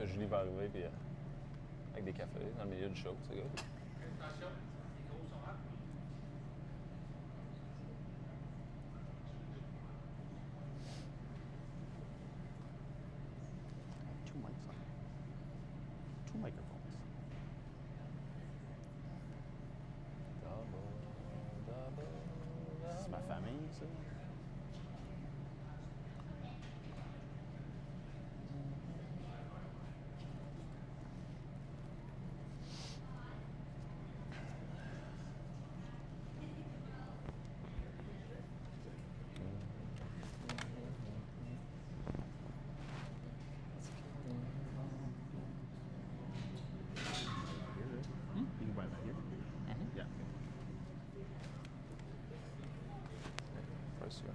que Julie va arriver, puis avec des cafés dans le milieu du show, c'est good. Attention, les gros sont là. Two mics on. Two microphones. C'est ma famille, ça. You can buy that here. Yeah. First year.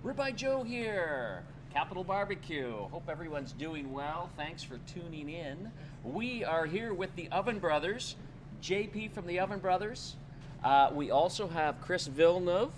Ribeye Joe here, Capital BBQ. Hope everyone's doing well. Thanks for tuning in. We are here with the Oven Brothers, JP from the Oven Brothers. We also have Chris Villeneuve.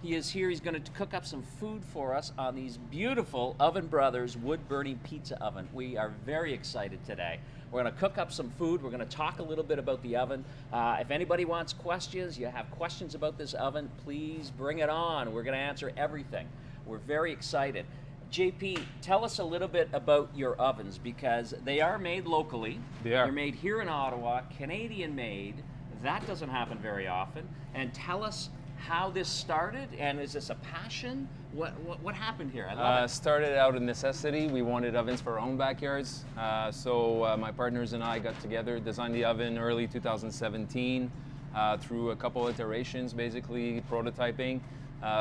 He is here. He's going to cook up some food for us on these beautiful Oven Brothers wood-burning pizza oven. We are very excited today. We're going to cook up some food. We're going to talk a little bit about the oven. If anybody wants questions, you have questions about this oven, please bring it on. We're going to answer everything. We're very excited. JP, tell us a little bit about your ovens, because they are made locally. They are. They're made here in Ottawa, Canadian made. That doesn't happen very often. And tell us how this started, and is this a passion? What happened here? I love it. Started out of necessity. We wanted ovens for our own backyards. So my partners and I got together, designed the oven early 2017 through a couple iterations, basically prototyping.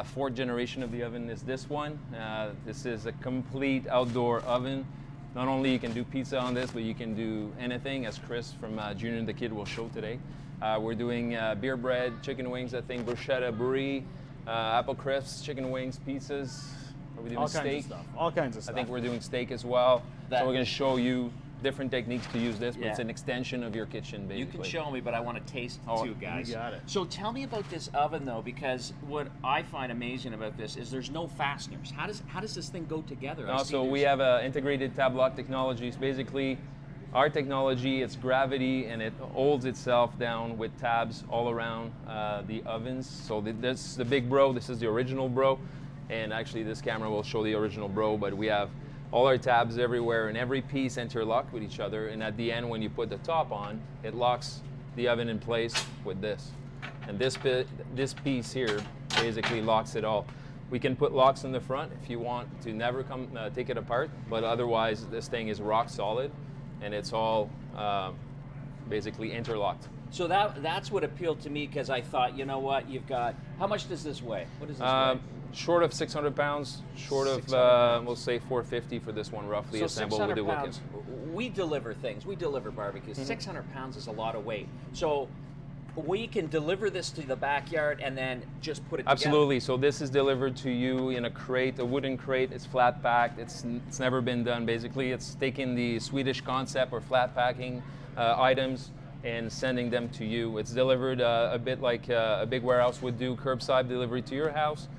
Fourth generation of the oven is this one. This is a complete outdoor oven. Not only you can do pizza on this, but you can do anything, as Chris from Junior and the Kid will show today. We're doing beer bread, chicken wings, I think, Bruschetta Brie, apple crisps, chicken wings, pizzas. Are we doing All steak? kinds of stuff. All kinds of stuff. I think we're doing steak as well. That- So we're going to show you different techniques to use this, but Yeah. it's an extension of your kitchen, basically. You can show me, but I want to taste it too, guys. you got it. So tell me about this oven, though, because what I find amazing about this is there's no fasteners. How does this thing go together? I see So we there's- have integrated tab lock technologies. Basically, our technology, it's gravity, and it holds itself down with tabs all around the ovens. So this is the big bro. This is the original bro. And actually, this camera will show the original bro, but we have all our tabs everywhere, and every piece interlocked with each other. And at the end, when you put the top on, it locks the oven in place with this. And this piece here basically locks it all. We can put locks in the front if you want to never come take it apart, but otherwise this thing is rock solid, and it's all basically interlocked. So that's what appealed to me, because I thought, you know what, you've got, how much does this weigh? What does this weigh? Short of 600 pounds, short of 600 pounds. we'll say 450 for this one, roughly So assembled 600 with the pounds, we deliver things, we deliver barbecues. 600 pounds is a lot of weight. So we can deliver this to the backyard and then just put it Absolutely. So this is delivered to you in a crate, a wooden crate. It's flat packed. It's never been done. Basically, it's taking the Swedish concept or flat packing items and sending them to you. It's delivered a bit like a big warehouse would do, curbside delivery to your house.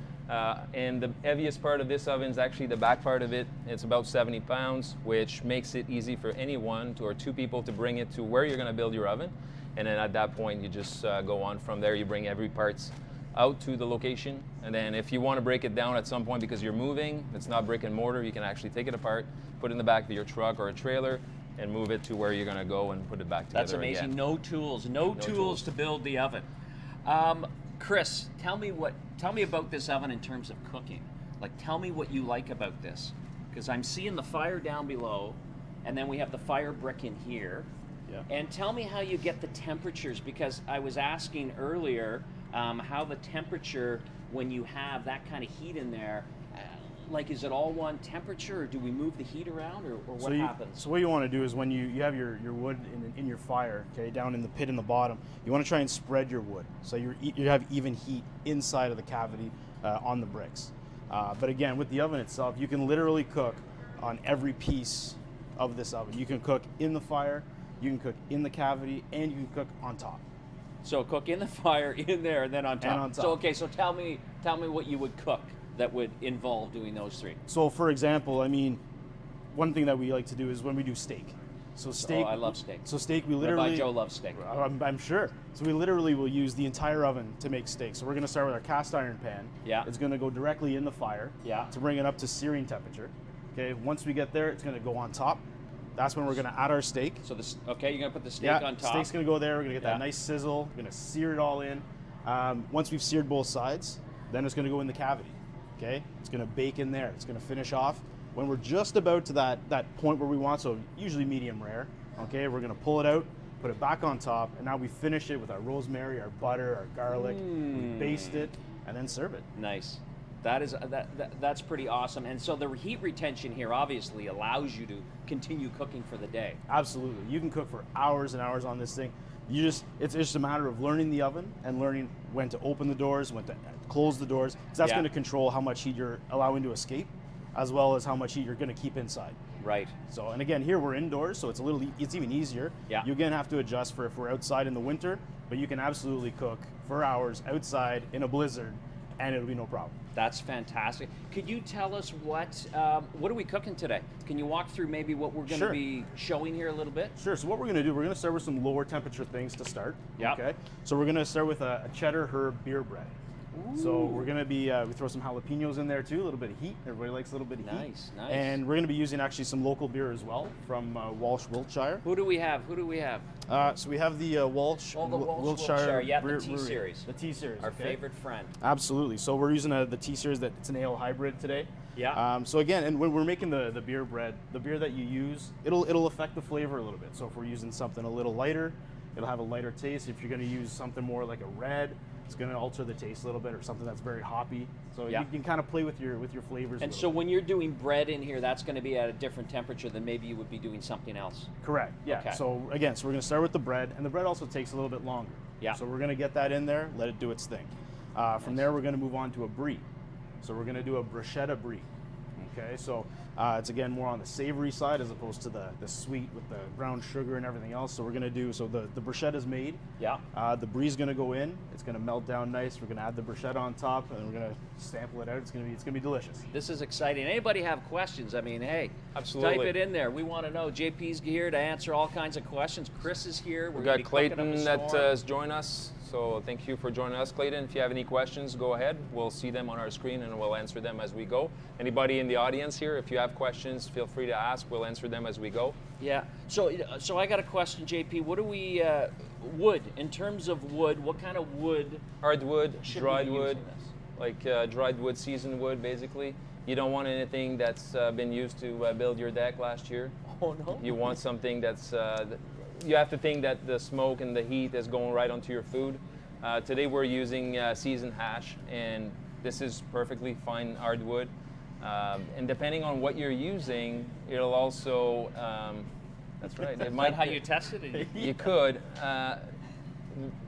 And the heaviest part of this oven is actually the back part of it. It's about 70 pounds, which makes it easy for anyone or two people to bring it to where you're going to build your oven. And then at that point, you just go on from there. You bring every parts out to the location. And then if you want to break it down at some point because you're moving, it's not brick and mortar, you can actually take it apart, put it in the back of your truck or a trailer, and move it to where you're going to go and put it back together. That's amazing. Again. No tools tools. to build the oven. Chris, tell me about this oven in terms of cooking. Like, tell me what you like about this, because I'm seeing the fire down below, and then we have the fire brick in here. Yeah. And tell me how you get the temperatures, because I was asking earlier how the temperature when you have that kind of heat in there. Like, is it all one temperature, or do we move the heat around, or what happens? So what you want to do is when you have your wood in your fire, okay, down in the pit in the bottom, you want to try and spread your wood so you have even heat inside of the cavity on the bricks. But again, with the oven itself, you can literally cook on every piece of this oven. You can cook in the fire, you can cook in the cavity, and you can cook on top. So cook in the fire, in there, and then on top. And on top. So okay, so tell me what you would cook that would involve doing those three. So for example, I mean, one thing that we like to do is when we do steak. So steak. Oh, I love steak. So steak, we literally. Rabbi Joe loves steak. I'm sure. So we literally will use the entire oven to make steak. So we're going to start with our cast iron pan. Yeah. It's going to go directly in the fire. Yeah. To bring it up to searing temperature. Okay. Once we get there, it's going to go on top. That's when we're going to add our steak. So okay, you're gonna put the steak Yeah. on top. Steak's going to go there. We're going to get Yeah. that nice sizzle. We're going to sear it all in. Once we've seared both sides, then it's going to go in the cavity. Okay. It's going to bake in there. It's going to finish off. When we're just about to that point where we want, so usually medium rare. Okay, we're gonna pull it out, put it back on top, and now we finish it with our rosemary, our butter, our garlic. We baste it, and then serve it. Nice. That's pretty awesome. And so the heat retention here obviously allows you to continue cooking for the day. Absolutely, you can cook for hours and hours on this thing. It's just a matter of learning the oven and learning when to open the doors, when to close the doors, because that's Yeah. going to control how much heat you're allowing to escape, as well as how much heat you're going to keep inside. Right. So, and again, here we're indoors, so it's even easier. Yeah. You again have to adjust for if we're outside in the winter, but you can absolutely cook for hours outside in a blizzard, and it'll be no problem. That's fantastic. Could you tell us what are we cooking today? Can you walk through maybe what we're going to Sure. be showing here a little bit? Sure. So what we're going to do, we're going to start with some lower temperature things to start. Yeah. Okay. So we're going to start with a cheddar herb beer bread. So we're going to be, we throw some jalapenos in there too, a little bit of heat. Everybody likes a little bit of heat. Nice, nice. And we're going to be using actually some local beer as well from Walsh Wiltshire. Who do we have? So we have the Walsh Oh, the Walsh Wiltshire Wiltshire, yeah, the Brewery. T-Series. The T-Series. Our okay? favorite friend. Absolutely. So we're using the T-Series. That it's an ale hybrid today. Yeah. So again, and when we're making the beer bread, the beer that you use, it'll affect the flavor a little bit. So if we're using something a little lighter, it'll have a lighter taste. If you're going to use something more like a red, it's going to alter the taste a little bit, or something that's very hoppy. So Yeah. you can kind of play with your flavors. And so when you're doing bread in here, that's going to be at a different temperature than maybe you would be doing something else. Correct. Yeah. Okay. So again, we're going to start with the bread, and the bread also takes a little bit longer. Yeah. So we're going to get that in there, let it do its thing. From there, we're going to move on to a brie. So we're going to do a Bruschetta Brie. Okay. So it's again more on the savory side as opposed to the sweet with the brown sugar and everything else. So we're going to do, so the bruschetta is made. Yeah. The brie's going to go in. It's going to melt down nice. We're going to add the bruschetta on top, and we're going to sample it out. It's going to be delicious. This is exciting. Anybody have questions? I mean, hey, Absolutely. type it in there. We want to know. JP's here to answer all kinds of questions. Chris is here. We We're got gonna be cooking up Clayton a that storm. has joined us. So thank you for joining us, Clayton. If you have any questions, go ahead. We'll see them on our screen and we'll answer them as we go. Anybody in the audience here, if you have questions, feel free to ask. We'll answer them as we go. Yeah. So I got a question, JP. What do we wood? In terms of wood, what kind of wood? Hardwood, Should dried we be wood, using this? like dried wood, seasoned wood, basically. You don't want anything that's been used to build your deck last year. Oh no. You want something that's, you have to think that the smoke and the heat is going right onto your food. Today we're using seasoned hash, and this is perfectly fine hardwood. And depending on what you're using, it'll also, that's right. It Is that how you tested it? You could.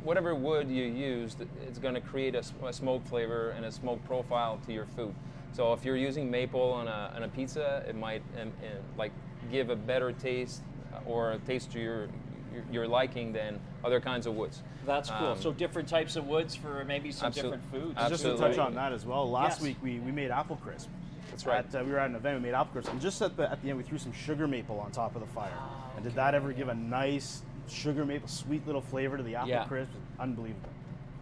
Whatever wood you use, it's going to create a smoke flavor and a smoke profile to your food. So if you're using maple on a pizza, it might like give a better taste or a taste to your liking than other kinds of woods. That's cool. So different types of woods for maybe some different foods. Just to touch on that as well, last Yes. week we made apple crisp. That's right. We were at an event, we made apple crisp, and just at the end we threw some sugar maple on top of the fire. And did that ever give a nice sugar maple sweet little flavor to the apple Yeah. crisp? Unbelievable.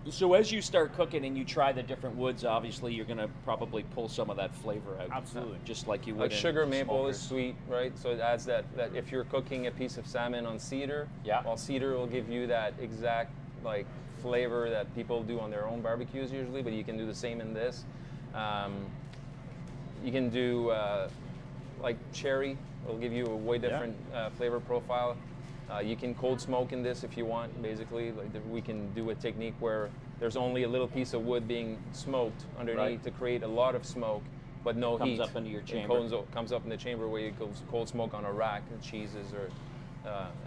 So as you start cooking and you try the different woods, obviously you're going to probably pull some of that flavor out. Absolutely. Just like you would. Like in sugar maple is smokers. sweet, right? So it adds that if you're cooking a piece of salmon on cedar, Yeah. well, cedar will give you that exact like flavor that people do on their own barbecues usually, but you can do the same in this. You can do like cherry. It'll give you a way different flavor profile. You can cold smoke in this if you want. Basically, like we can do a technique where there's only a little piece of wood being smoked underneath Right. to create a lot of smoke, but no Comes heat. up into your It chamber. comes up in the chamber where you go cold smoke on a rack and cheeses or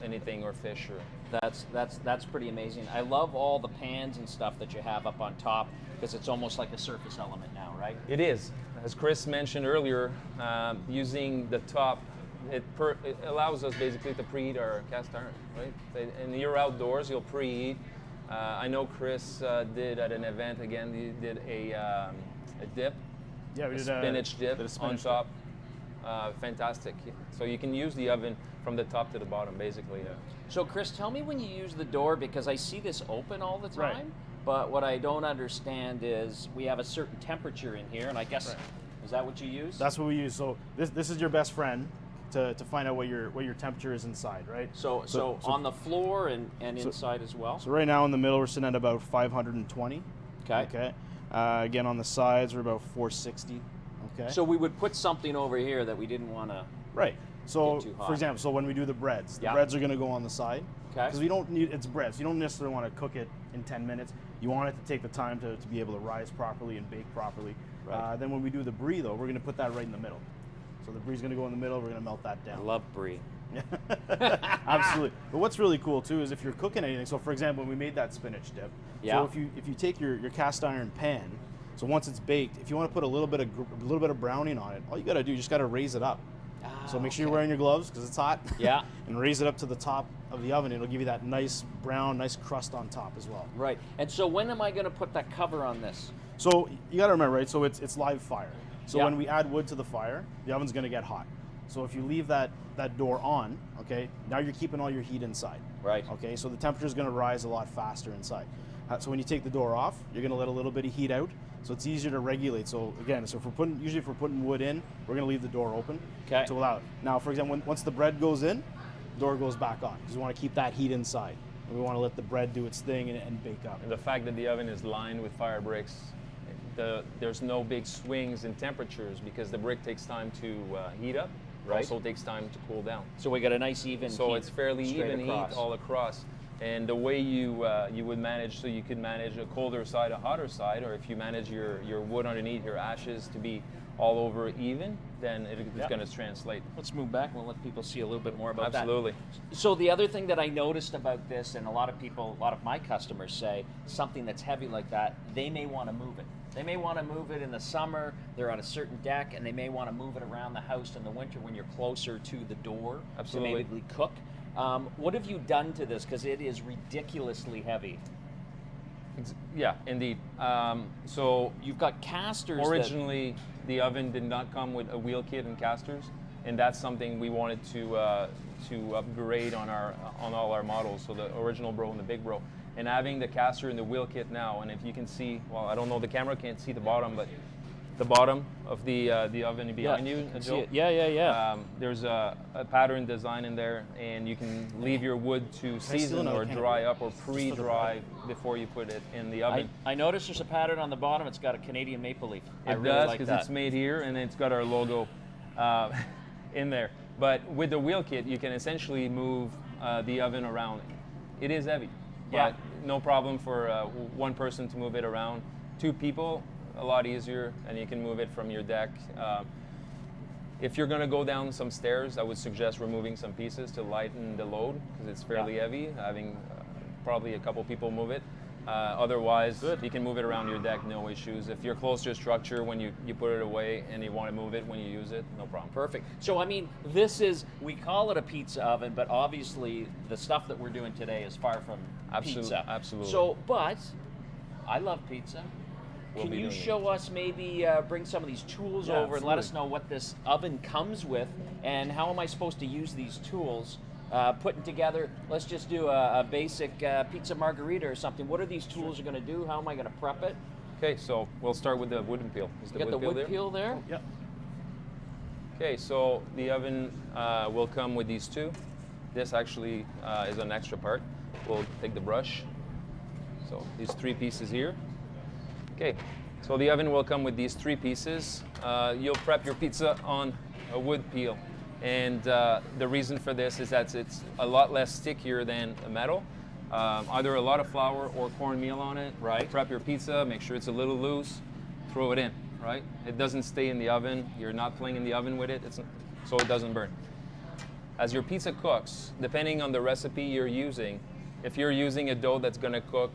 anything or fish or. That's pretty amazing. I love all the pans and stuff that you have up on top because it's almost like a surface element now, right? It is, as Chris mentioned earlier, using the top. It allows us basically to preheat our cast iron, right? And you're outdoors, you'll preheat. I know Chris did at an event again. He did a dip, Yeah, we a did spinach dip did a on spinach top. Fantastic. So you can use the oven from the top to the bottom, basically. So Chris, tell me when you use the door, because I see this open all the time, Right. but what I don't understand is we have a certain temperature in here, and I guess, is that what you use? That's what we use. So this is your best friend to find out what your temperature is inside, right? So on the floor and inside as well? So right now in the middle we're sitting at about 520. Okay. Okay. Again on the sides we're about 460. Okay. So we would put something over here that we didn't want to... right. So Get too hot. for example, so when we do the breads Yeah. are going to go on the side. Okay. Because we don't need, it's bread, so you don't necessarily want to cook it in 10 minutes. You want it to take the time to be able to rise properly and bake properly. Right. Then when we do the brie though, we're going to put that right in the middle. So the brie's going to go in the middle, we're going to melt that I down. love brie. Absolutely. But what's really cool too is if you're cooking anything, so for example, when we made that spinach dip, Yeah. so if you take your cast iron pan, so once it's baked, if you want to put a little bit of browning on it, all you got to do, you just got to raise it up. So make sure you're wearing your gloves because it's hot. Yeah. And raise it up to the top of the oven. It'll give you that nice brown, nice crust on top as well. Right. And so when am I going to put that cover on this? So you got to remember, right? So it's live fire. So Yeah. when we add wood to the fire, the oven's going to get hot. So if you leave that door on, okay, now you're keeping all your heat inside. Right. Okay, so the temperature is going to rise a lot faster inside. So when you take the door off, you're going to let a little bit of heat out, so it's easier to regulate. So again, so if we're putting wood in, we're going to leave the door open Okay. to allow it. Now, for example, once the bread goes in, the door goes back on because we want to keep that heat inside. And we want to let the bread do its thing and bake up. And the fact that the oven is lined with fire bricks, there's no big swings in temperatures because the brick takes time to heat up. Right. Also takes time to cool down. So we got a nice even So heat it's fairly straight even across. heat all across. And the way you would manage, so you could manage a colder side, a hotter side, or if you manage your wood underneath, your ashes to be all over even, then it's Yep. going to translate. Let's move back and we'll let people see a little bit more about Absolutely. that. So the other thing that I noticed about this, and a lot of my customers say, something that's heavy like that, they may want to move it. They may want to move it in the summer, they're on a certain deck, and they may want to move it around the house in the winter when you're closer to the door Absolutely. to maybe cook. What have you done to this? Because it is ridiculously heavy. Yeah, indeed. So You've got casters originally, the oven did not come with a wheel kit and casters, and that's something we wanted to upgrade on all our models. So the original Bro and the Big Bro, and having the caster and the wheel kit now. And if you can see, well, I don't know, the camera can't see the bottom, but the bottom of the oven behind you, I see Joe. it. Yeah. There's a pattern design in there, and you can leave your wood to steal season another or can of dry beer? up or Just for the pre-dry before you put it in the oven. I noticed there's a pattern on the bottom. It's got a Canadian maple leaf. I It really does like because that. it's made here, and it's got our logo in there. But with the wheel kit, you can essentially move the oven around. It is heavy, Yeah. but no problem for one person to move it around. Two people, a lot easier, and you can move it from your deck. If you're going to go down some stairs, I would suggest removing some pieces to lighten the load because it's fairly heavy, having probably a couple people move it. Otherwise, you can move it around your deck, no issues. If you're close to a structure when you put it away and you want to move it when you use it, no problem. Perfect. So, I mean, we call it a pizza oven, but obviously the stuff that we're doing today is far from pizza. Absolutely. So, but I love pizza. We'll Can be you doing it. show us maybe, bring some of these tools Yeah, over and let us absolutely. know what this oven comes with and how am I supposed to use these tools? Putting together, let's just do a basic pizza margarita or something. What are these tools going to do? How am I going to prep it? Okay, so we'll start with the wooden peel. Is You got the wood there? peel there? Yep. Okay, so the oven will come with these two. This actually is an extra part. We'll take the brush. So these three pieces here. Okay, so the oven will come with these three pieces. You'll prep your pizza on a wood peel. And the reason for this is that it's a lot less stickier than a metal. Either a lot of flour or cornmeal on it. Right. Prep your pizza, make sure it's a little loose, throw it in, right? It doesn't stay in the oven. You're not playing in the oven with it, so it doesn't burn. As your pizza cooks, depending on the recipe you're using, if you're using a dough that's gonna cook,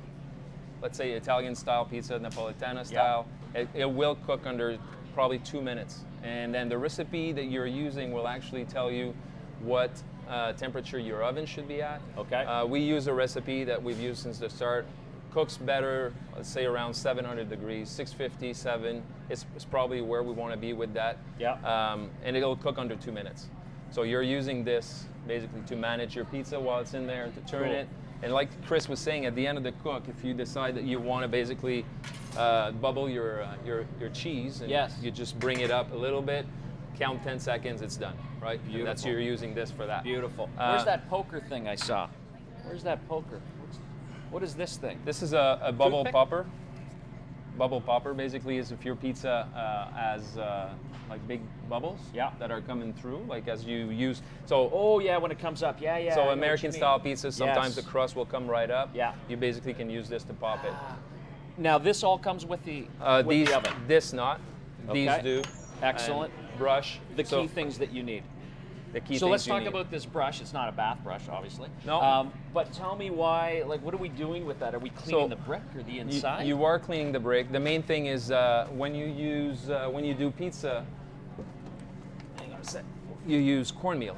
let's say Italian style pizza, Napolitana style, it will cook under probably 2 minutes. And then the recipe that you're using will actually tell you what temperature your oven should be at. Okay. We use a recipe that we've used since the start. cooks better, let's say around 700 degrees, 650, 7 is probably where we want to be with that. Yeah. And it'll cook under 2 minutes. So you're using this basically to manage your pizza while it's in there, to turn it. And like Chris was saying, at the end of the cook, if you decide that you want to basically bubble your cheese, and yes, you just bring it up a little bit, count 10 seconds, it's done, right? Beautiful. And that's you're using this for that. Beautiful. Where's that poker thing I saw? Where's that poker? What is this thing? This is a bubble Toothpick? popper. Bubble popper basically is if your pizza has like big bubbles that are coming through, like as you use. So oh yeah, when it comes up, yeah, yeah. So American style pizza, sometimes yes, the crust will come right up. Yeah. You basically can use this to pop it. Now this all comes with the these, the oven. This not. These Okay. do. Excellent. And brush. The key things that you need. The key So things let's you talk need. about this brush. It's not a bath brush, obviously. No. But tell me why. Like, what are we doing with that? Are we cleaning the brick or the inside? You are cleaning the brick. The main thing is when you do pizza. Hang on a sec. You use cornmeal.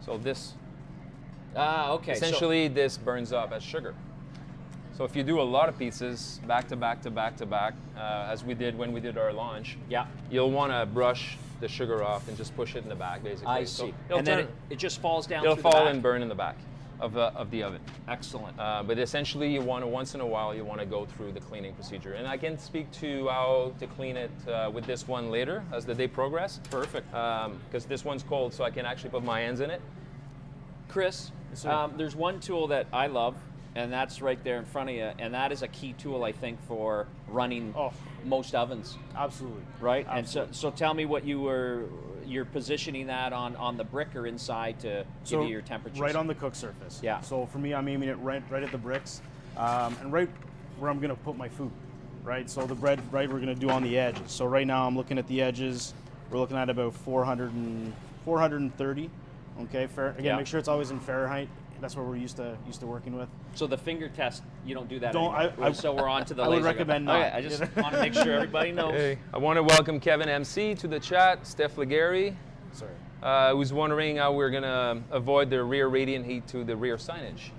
So this. Okay. Essentially, this burns up as sugar. So if you do a lot of pizzas back to back to back to back, as we did when we did our launch, you'll want to brush the sugar off and just push it in the back, basically. I so see. And then it just falls down. It'll through the fall back. and burn in the back of the oven. Excellent. But essentially, you want to once in a while you want to go through the cleaning procedure, and I can speak to how to clean it with this one later as the day progresses. Perfect. Because this one's cold, so I can actually put my hands in it. Chris, there's one tool that I love, and that's right there in front of you, and that is a key tool, I think, for running most ovens. Absolutely. Right? Absolutely. And so tell me what you're positioning that on the brick or inside to give you your temperatures. Right on the cook surface. Yeah. So for me, I'm aiming it right at the bricks, and right where I'm gonna put my food, right? So the bread, right, we're gonna do on the edges. So right now I'm looking at the edges, we're looking at about 430, okay? Again, make sure it's always in Fahrenheit. That's what we're used to working with. So the finger test, you don't do that Don't- anymore. So we're on to the I laser would recommend gun. not. Okay, I just want to make sure everybody knows. Hey, I want to welcome Kevin MC to the chat, Steph Legary, Sorry. who's wondering how we're going to avoid the rear radiant heat to the rear signage.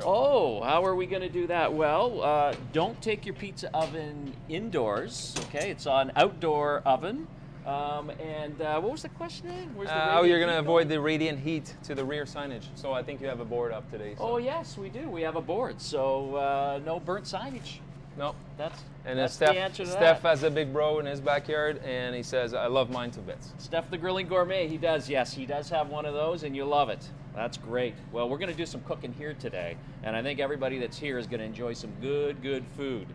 Oh, how are we going to do that? Well, don't take your pizza oven indoors, okay? It's an outdoor oven. And what was the question again? Where's the How you're radiant going to heat avoid the radiant heat to the rear signage. So I think you have a board up today. So. Oh, yes, we do. We have a board. So no burnt signage. No. That's And the Steph, answer to Steph that. has a big bro in his backyard, and he says, I love mine to bits. Steph the Grilling Gourmet, he does, yes. He does have one of those, and you love it. That's great. Well, we're going to do some cooking here today, and I think everybody that's here is going to enjoy some good food.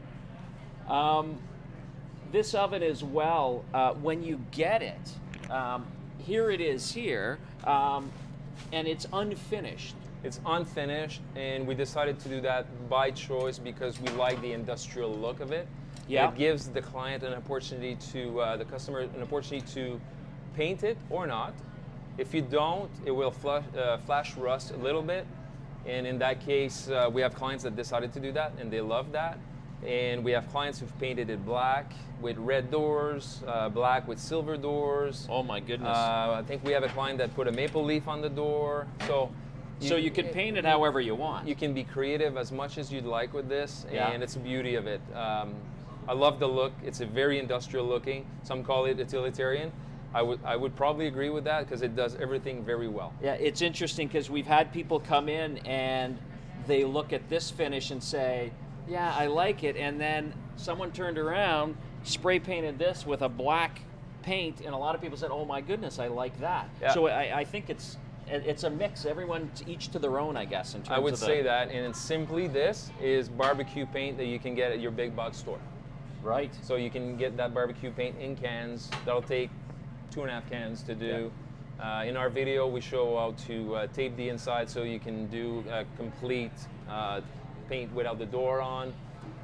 This oven as well, when you get it, here it is here, and it's unfinished. It's unfinished, and we decided to do that by choice because we like the industrial look of it. Yeah. It gives the client an opportunity to, the customer an opportunity to paint it or not. If you don't, it will flash rust a little bit. And in that case, we have clients that decided to do that, and they love that. And we have clients who've painted it black with red doors, black with silver doors. Oh my goodness. I think we have a client that put a maple leaf on the door. So you can paint it however you want. You can be creative as much as you'd like with this, Yeah. and it's the beauty of it. I love the look. It's a very industrial looking. Some call it utilitarian. I would probably agree with that because it does everything very well. Yeah, it's interesting because we've had people come in and they look at this finish and say, yeah, I like it, and then someone turned around, spray painted this with a black paint, and a lot of people said, oh my goodness, I like that. Yeah. So I think it's a mix. Everyone each to their own, I guess, in terms I would of say that, and it's simply this is barbecue paint that you can get at your big box store. Right. So you can get that barbecue paint in cans. That'll take 2.5 cans to do. Yeah. In our video, we show how to tape the inside so you can do a complete paint without the door on.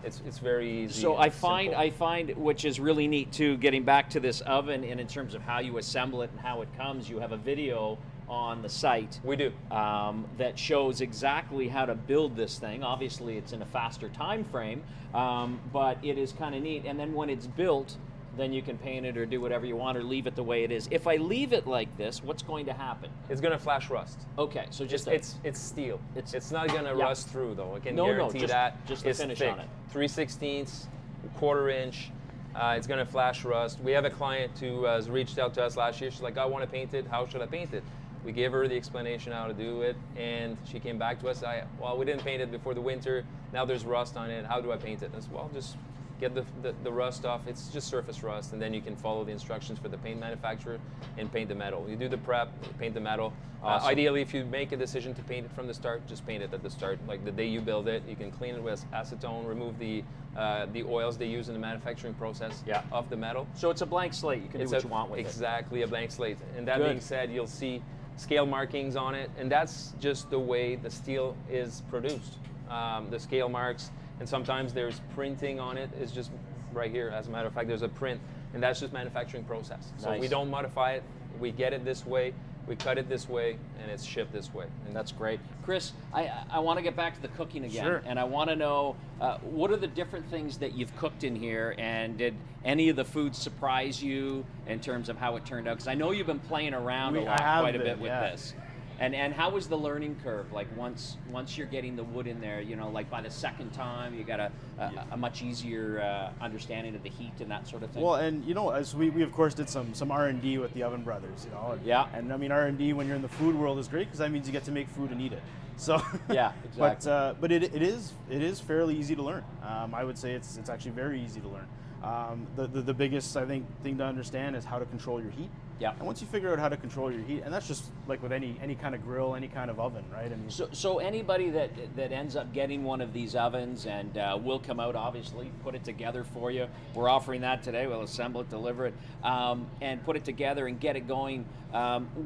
It's very easy. So I find simple. which is really neat too, getting back to this oven and in terms of how you assemble it and how it comes, you have a video on the site. We do. That shows exactly how to build this thing. Obviously it's in a faster time frame, but it is kind of neat. And then when it's built, then you can paint it or do whatever you want or leave it the way it is. If I leave it like this, what's going to happen? It's going to flash rust. Okay, so just It's steel. It's not going to rust through, though. I can guarantee that. Just the finish thick. on it. 3/16, quarter inch. It's going to flash rust. We have a client who has reached out to us last year. She's like, I want to paint it. How should I paint it? We gave her the explanation how to do it, and she came back to us. Well, we didn't paint it before the winter. Now there's rust on it. How do I paint it? I said, well, just get the rust off. It's just surface rust, and then you can follow the instructions for the paint manufacturer and paint the metal. You do the prep, paint the metal. Awesome. Ideally, if you make a decision to paint it from the start, just paint it at the start. Like the day you build it, you can clean it with acetone, remove the oils they use in the manufacturing process of the metal. So it's a blank slate. You can do what you want with it. Exactly, a blank slate. And that Good. being said, you'll see scale markings on it, and that's just the way the steel is produced. The scale marks, and sometimes there's printing on it. It's just right here. As a matter of fact, there's a print, and that's just manufacturing process. So Nice. we don't modify it. We get it this way. We cut it this way, and it's shipped this way. And That's great. Chris, I want to get back to the cooking again. Sure. And I want to know, what are the different things that you've cooked in here, and did any of the food surprise you in terms of how it turned out? Because I know you've been playing around a lot, quite a bit with this. And how was the learning curve? Like once you're getting the wood in there, you know, like by the second time, you got a much easier understanding of the heat and that sort of thing. Well, and you know, as we of course did some R&D with the Oven Brothers, you know. And I mean, R&D when you're in the food world is great because that means you get to make food and eat it. So yeah, exactly. but it is fairly easy to learn. I would say it's actually very easy to learn. The biggest, I think, thing to understand is how to control your heat. Yeah. And once you figure out how to control your heat, and that's just like with any kind of grill, any kind of oven, right? I mean, So anybody that ends up getting one of these ovens, and we'll come out, obviously, put it together for you. We're offering that today. We'll assemble it, deliver it, and put it together and get it going.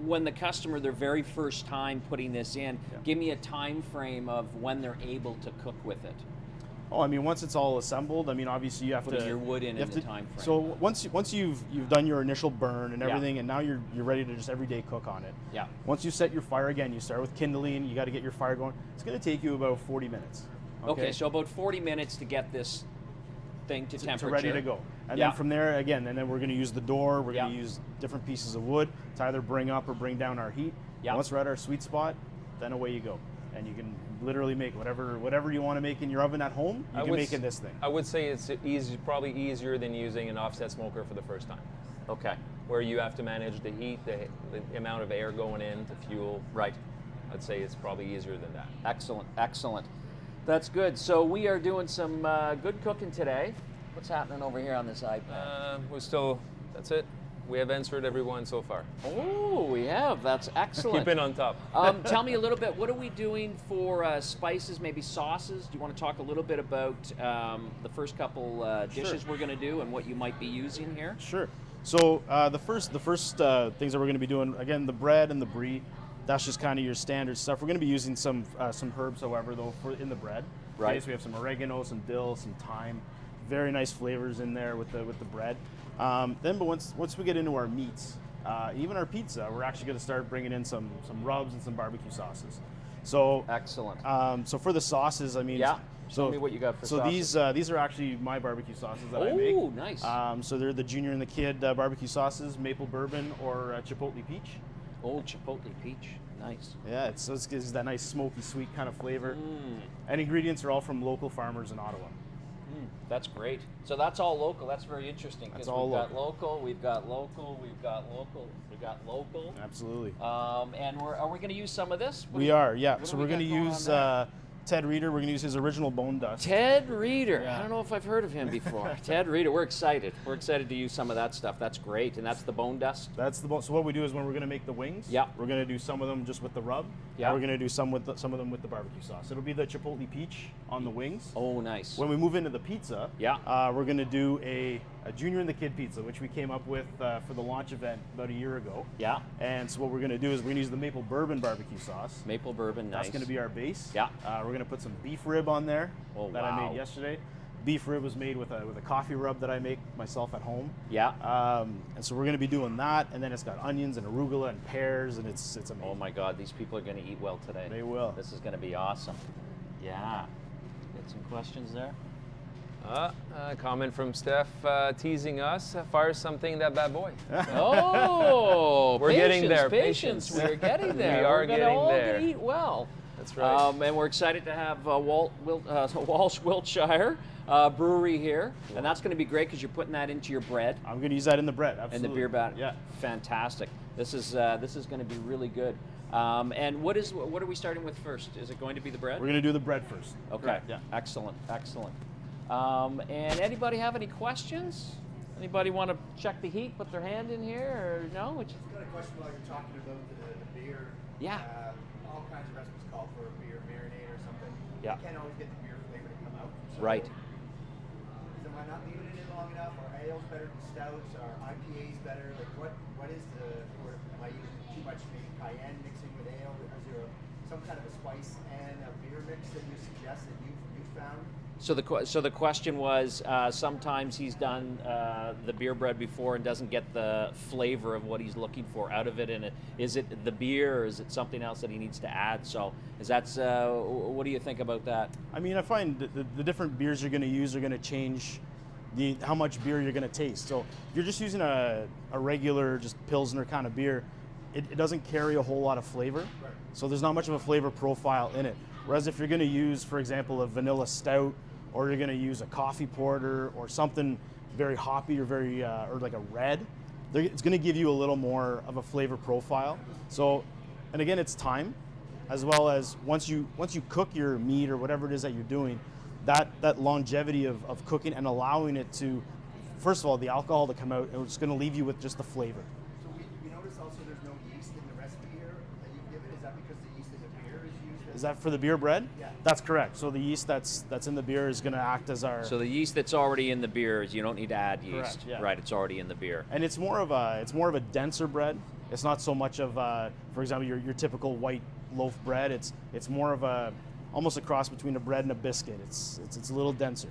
When the customer, their very first time putting this in, give me a time frame of when they're able to cook with it. Oh, I mean, once it's all assembled, I mean, obviously you have Putting to your wood in the time frame. So once you've done your initial burn and everything, and now you're ready to just everyday cook on it. Yeah. Once you set your fire again, you start with kindling. You got to get your fire going. It's going to take you about 40 minutes. Okay, so about 40 minutes to get this thing to temperature. Ready to go. And then from there, again, and then we're going to use the door. We're going to use different pieces of wood to either bring up or bring down our heat. Yeah. Once we're at our sweet spot, then away you go. And you can literally make whatever you want to make in your oven at home, you can make in this thing. I would say it's probably easier than using an offset smoker for the first time. Okay. Where you have to manage the heat, the amount of air going in, the fuel. Right. I'd say it's probably easier than that. Excellent, excellent. That's good. So we are doing some good cooking today. What's happening over here on this iPad? That's it. We have answered everyone so far. Oh, we have. That's excellent. Keeping on top. Tell me a little bit, what are we doing for spices, maybe sauces? Do you want to talk a little bit about the first couple dishes we're going to do and what you might be using here? Sure. So the first things that we're going to be doing, again, the bread and the brie, that's just kind of your standard stuff. We're going to be using some herbs, however, though, in the bread. Right. Okay, so we have some oregano, some dill, some thyme. Very nice flavors in there with the bread. But once we get into our meats, even our pizza, we're actually going to start bringing in some rubs and some barbecue sauces. So excellent. So for the sauces, I mean, Show me what you got for sauces. So these are actually my barbecue sauces that I make. Oh, nice. So they're the Junior and the Kid barbecue sauces, maple bourbon or chipotle peach. Oh, chipotle peach. Nice. Yeah, it gives that nice smoky, sweet kind of flavor. And ingredients are all from local farmers in Ottawa. That's great. So that's all local. That's very interesting. That's Because all we've got local, we've got local, we've got local, we've got local. Absolutely. And are we going to use some of this? We are, yeah. So we're going to use Ted Reeder. We're going to use his original bone dust. Ted Reeder. Yeah. I don't know if I've heard of him before. Ted Reeder. We're excited. We're excited to use some of that stuff. That's great. And that's the bone dust? That's the bone. So what we do is when we're going to make the wings, we're going to do some of them just with the rub. Yeah. We're going to do some of them with the barbecue sauce. It'll be the chipotle peach on the wings. Oh, nice. When we move into the pizza, we're going to do a Junior and the Kid pizza, which we came up with for the launch event about a year ago. Yeah. And so what we're going to do is we're going to use the maple bourbon barbecue sauce. Maple bourbon, nice. That's going to be our base. Yeah. We're going to put some beef rib on there that I made yesterday. Beef rib was made with a coffee rub that I make myself at home. Yeah. And so we're going to be doing that, and then it's got onions and arugula and pears, and it's amazing. Oh my God, these people are going to eat well today. They will. This is going to be awesome. Yeah. Get some questions there? Comment from Steph teasing us. Fire something, that bad boy. Oh, We're getting there. Patience. We're getting there. We are We're gonna getting all there. eat well. That's right. And we're excited to have Walsh Wiltshire Brewery here, and that's going to be great because you're putting that into your bread. I'm going to use that in the bread. Absolutely. And the beer batter. Yeah. Fantastic. This is going to be really good. And what are we starting with first? Is it going to be the bread? We're going to do the bread first. Okay. Correct, yeah. Excellent. And anybody have any questions? Anybody want to check the heat? Put their hand in here, or no? I've got a question while you're talking about the beer. Yeah. All kinds of recipes call for a beer marinade or something. Yeah. You can't always get the beer flavor to come out. So Right. Am I not leaving it in long enough? Are ales better than stouts? Are IPAs better? Like what is or am I using too much maybe cayenne mixing with ale? Is there some kind of a spice and a beer mix that you suggest that you found? So the question was, sometimes he's done the beer bread before and doesn't get the flavor of what he's looking for out of it. And is it the beer, or is it something else that he needs to add? So what do you think about that? I mean, I find the different beers you're going to use are going to change how much beer you're going to taste. So if you're just using a regular, just Pilsner kind of beer, it doesn't carry a whole lot of flavor. Right. So there's not much of a flavor profile in it. Whereas if you're going to use, for example, a vanilla stout, or you're going to use a coffee porter or something very hoppy or very or like a red, it's going to give you a little more of a flavor profile. So, and again, it's time, as well as once you cook your meat or whatever it is that you're doing, that longevity of cooking and allowing it to, first of all, the alcohol to come out, and it's going to leave you with just the flavor. So we notice also there's no yeast in the recipe here that you've given. Is that because the yeast in the beer is used? Is that for the beer bread? Yeah. That's correct. So the yeast that's in the beer is going to act as our. So the yeast that's already in the beer, you don't need to add yeast. Correct, yeah. Right, it's already in the beer. And it's more of a denser bread. It's not so much of for example, your typical white loaf bread. It's more of a almost a cross between a bread and a biscuit. It's a little denser.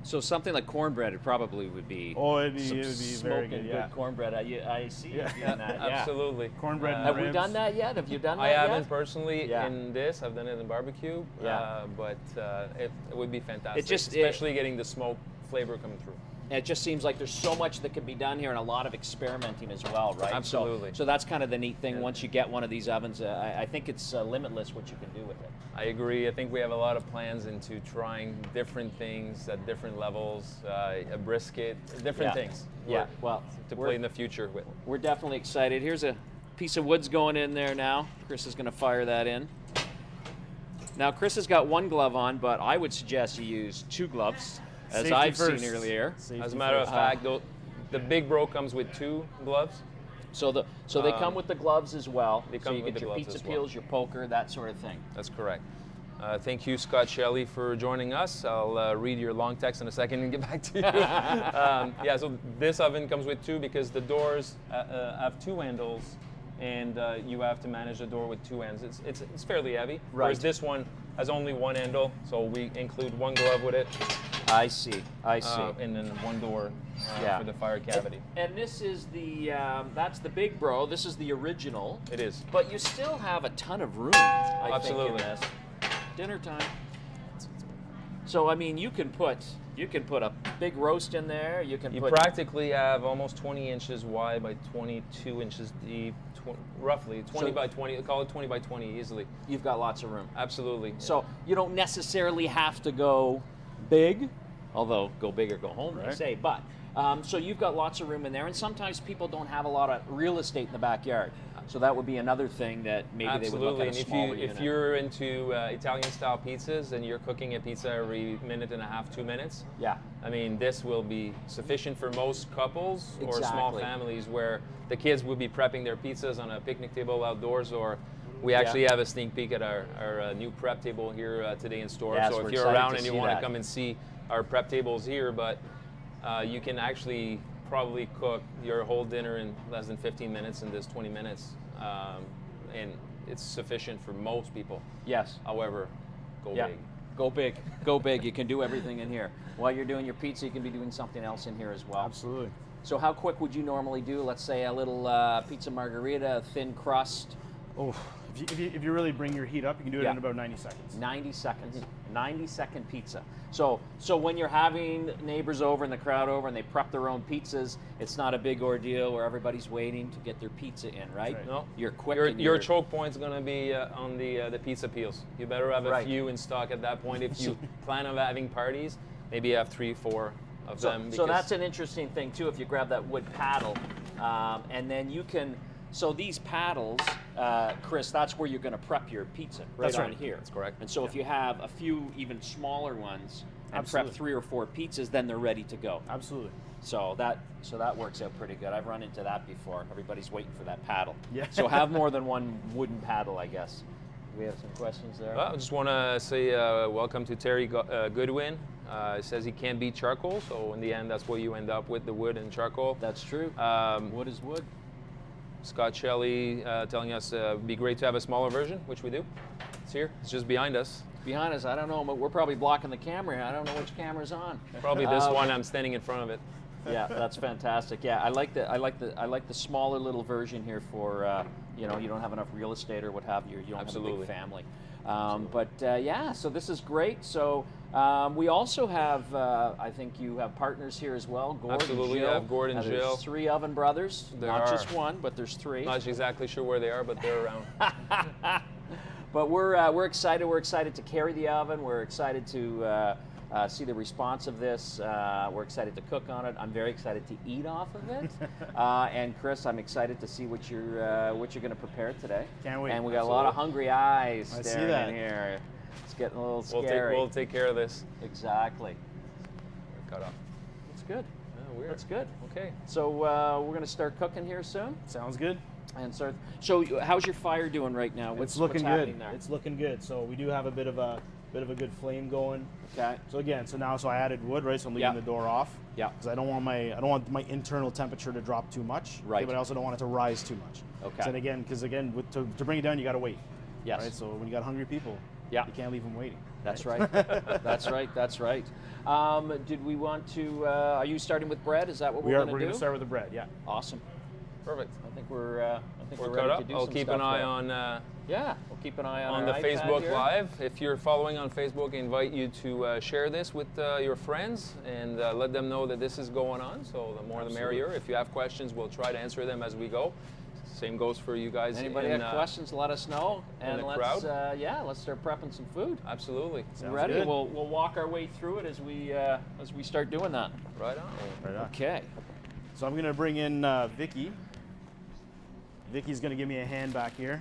So something like cornbread, it probably would be. Oh, it'd be very smoking good. Yeah. cornbread. I see you doing that. Yeah. Absolutely. Cornbread and Have we ribs. done that yet? Have you done that I yet? haven't personally Yeah. in this. I've done it in barbecue. Yeah. But it would be fantastic. just- especially getting the smoke flavor coming through. It just seems like there's so much that can be done here and a lot of experimenting as well, right? Absolutely. So that's kind of the neat thing. Once you get one of these ovens, I think it's limitless what you can do with it. I agree. I think we have a lot of plans into trying different things at different levels, a brisket, different things. Yeah, well, to we're- play in the future with. We're definitely excited. Here's a piece of wood's going in there now. Chris is going to fire that in. Now, Chris has got one glove on, but I would suggest you use two gloves, as Safety I've first. seen earlier. Safety As a matter of first. fact, the big bro comes with 2 gloves. So they come with the gloves as well. They so come you with get the your gloves pizza as well. peels, your poker, that sort of thing. That's correct. Thank you, Scott Shelley, for joining us. I'll read your long text in a second and get back to you. Yeah, so this oven comes with 2 because the doors have 2 handles, and you have to manage the door with 2 ends. It's fairly heavy. Whereas Right. this one has only 1 handle, so we include 1 glove with it, I see. and then 1 door Yeah. for the fire cavity. And this is that's the big bro. This is the original. It is. But you still have a ton of room, I Absolutely. think, in this. Dinner time. So I mean, you can put a big roast in there. You can You put practically have almost 20 inches wide by 22 inches deep, roughly 20 So- by 20. Call it 20 by 20 easily. You've got lots of room. Absolutely. So you don't necessarily have to go big, although go big or go home, they Right. say. But so you've got lots of room in there, and sometimes people don't have a lot of real estate in the backyard. So that would be another thing that maybe they would look Absolutely, at a and smaller if unit. you're into Italian-style pizzas and you're cooking a pizza every minute and a half, 2 minutes, Yeah. I mean, this will be sufficient for most couples or small Exactly. families where the kids will be prepping their pizzas on a picnic table outdoors, or we actually have a sneak peek at our new prep table here today in store. Yes, so we're if you're excited around to and you see want that. to come and see our prep tables here, but you can actually probably cook your whole dinner in less than 15 minutes in this 20 minutes. And it's sufficient for most people. Yes. However, go Yeah. big. Go big. Go big. You can do everything in here. While you're doing your pizza, you can be doing something else in here as well. Absolutely. So how quick would you normally do, let's say, a little pizza margherita, a thin crust, Oh, if you really bring your heat up, you can do it Yeah. in about 90 seconds. 90 seconds. 90-second pizza. So when you're having neighbors over and the crowd over and they prep their own pizzas, it's not a big ordeal where everybody's waiting to get their pizza in, right? Right. No, You're quick. Your, and your you're- choke point's gonna be on the pizza peels. You better have a Right. few in stock at that point. If you plan on having parties, maybe you have 3, 4 of them. So because- that's an interesting thing too. If you grab that wood paddle, and then you can. So these paddles, Chris, that's where you're going to prep your pizza right That's on right. here. That's correct. And so if you have a few even smaller ones and Absolutely. prep 3 or 4 pizzas, then they're ready to go. Absolutely. So that works out pretty good. I've run into that before. Everybody's waiting for that paddle. Yeah. So have more than one wooden paddle, I guess. We have some questions there. Well, I just want to say welcome to Terry Goodwin. He says he can't beat charcoal, so in the end, that's what you end up with, the wood and charcoal. That's true. Wood is wood. Scott Shelley telling us it'd be great to have a smaller version, which we do. It's here. It's just behind us. Behind us, I don't know, but we're probably blocking the camera here. I don't know which camera's on. Probably this one. I'm standing in front of it. Yeah, that's fantastic. Yeah, I like the smaller little version here for you know, you don't have enough real estate or what have you. You don't have a Absolutely. big family. But yeah, so this is great. So we also have, I think you have partners here as well. Gord Absolutely, and Jill. I have Gord and There's Jill. 3 Oven Brothers, There not are. just one, but there's 3. Not exactly sure where they are, but they're around. But we're excited. We're excited to carry the oven. We're excited to see the response of this. We're excited to cook on it. I'm very excited to eat off of it. And Chris, I'm excited to see what you're going to prepare today. Can't wait. And we got a lot of hungry eyes I see staring that. in here. It's getting a little We'll scary. take care of this. Exactly. Cut off. That's good. Oh, weird. That's good. Okay. So we're going to start cooking here soon. Sounds good. And start. So how's your fire doing right now? It's looking what's good. happening there? It's looking good. So we do have a bit of a good flame going. Okay. So again, so I added wood, right? So I'm leaving Yeah. the door off. Yeah. Because I don't want my internal temperature to drop too much. Right. Okay, but I also don't want it to rise too much. Okay. So again, to bring it down, you got to wait. Yes. Right. So when you got hungry people, Yeah. you can't leave them waiting. That's right. That's right. That's right. Did we want to? Are you starting with bread? Is that what We're going to going do? to start with the bread. Yeah. Awesome. Perfect. I think we're We're ready cut to up. do I'll some keep stuff an eye there. on Yeah, we'll keep an eye on the our iPad Facebook here. Live. If you're following on Facebook, I invite you to share this with your friends and let them know that this is going on. So the more the merrier. If you have questions, we'll try to answer them as we go. Same goes for you guys. Anybody in, have questions? Let us know, and the let's crowd? let's start prepping some food. Absolutely. You Sounds ready? good. We'll walk our way through it as we start doing that. Right on. Right on. Okay. So I'm going to bring in Vicky. Vicky's going to give me a hand back here.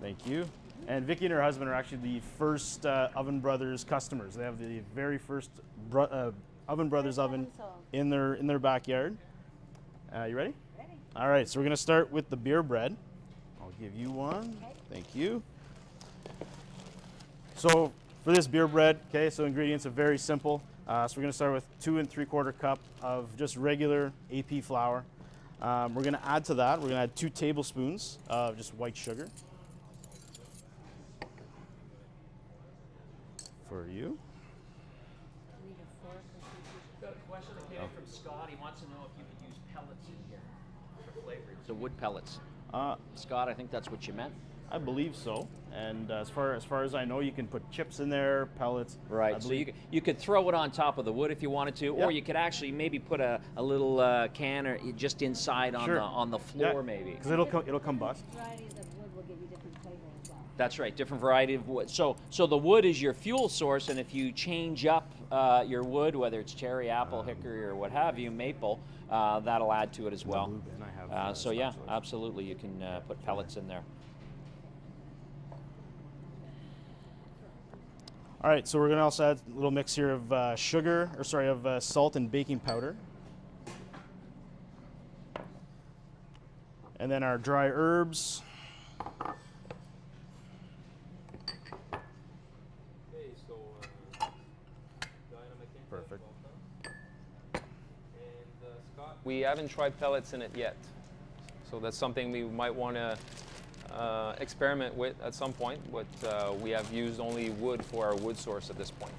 Thank you. And Vicky and her husband are actually the first Oven Brothers customers. They have the very first Oven Brothers oven in their backyard. You ready? Ready. All right, so we're going to start with the beer bread. I'll give you one. Thank you. So for this beer bread, okay, so ingredients are very simple. So we're going to start with 2 3/4 cup of just regular AP flour. We're going to add to that, we're going to add 2 tablespoons of just white sugar. For you. Got a question that came in from Scott. He wants to know if you could use pellets in here for flavors. The wood pellets. Scott, I think that's what you meant. I believe so. And as far as I know, you can put chips in there, pellets. I Right. So believe- you could throw it on top of the wood if you wanted to, Yeah. or you could actually maybe put a little can or just inside on Sure. the floor maybe. Because it'll combust. Varieties of wood will give you different flavor as well. That's right, different variety of wood. So the wood is your fuel source, and if you change up your wood, whether it's cherry, apple, hickory, or what have you, maple, that'll add to it as well. blue bin, I have, So yeah, stock choice. absolutely, you can put pellets in there. All right, so we're gonna also add a little mix here of salt and baking powder. And then our dry herbs. Perfect. We haven't tried pellets in it yet, so that's something we might want to experiment with at some point. But we have used only wood for our wood source at this point.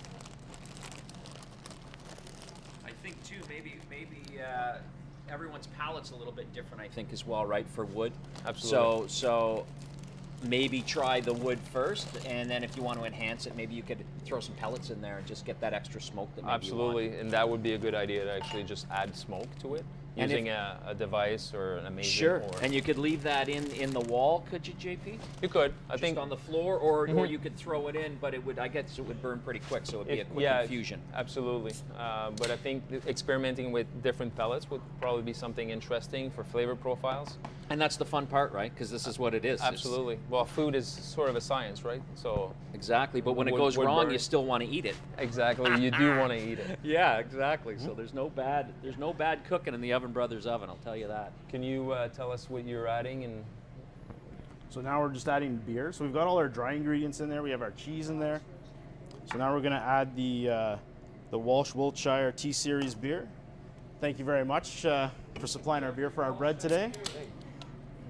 I think too, maybe everyone's palate's a little bit different, I think, as well, right, for wood. Absolutely. So maybe try the wood first, and then if you want to enhance it, maybe you could throw some pellets in there and just get that extra smoke that maybe Absolutely, you want. and that would be a good idea to actually just add smoke to it And using a device or an amazing. Sure, Or and you could leave that in the wall, could you, JP? you could. I Just think on the floor, or you could throw it in, but I guess it would burn pretty quick, so it would be a quick infusion. Absolutely. But I think experimenting with different pellets would probably be something interesting for flavor profiles. And that's the fun part, right? Because this is what it is. It's- Absolutely. Well, food is sort of a science, right? So Exactly, but when it Wood- goes wood wrong, burn. you still want to eat it. exactly, you do want to eat it. Yeah, exactly. So there's no bad cooking in the Oven Brothers oven, I'll tell you that. Can you tell us what you're adding? And So now we're just adding beer. So we've got all our dry ingredients in there. We have our cheese in there. So now we're going to add the Walsh Wiltshire T-Series beer. Thank you very much for supplying our beer for our bread today.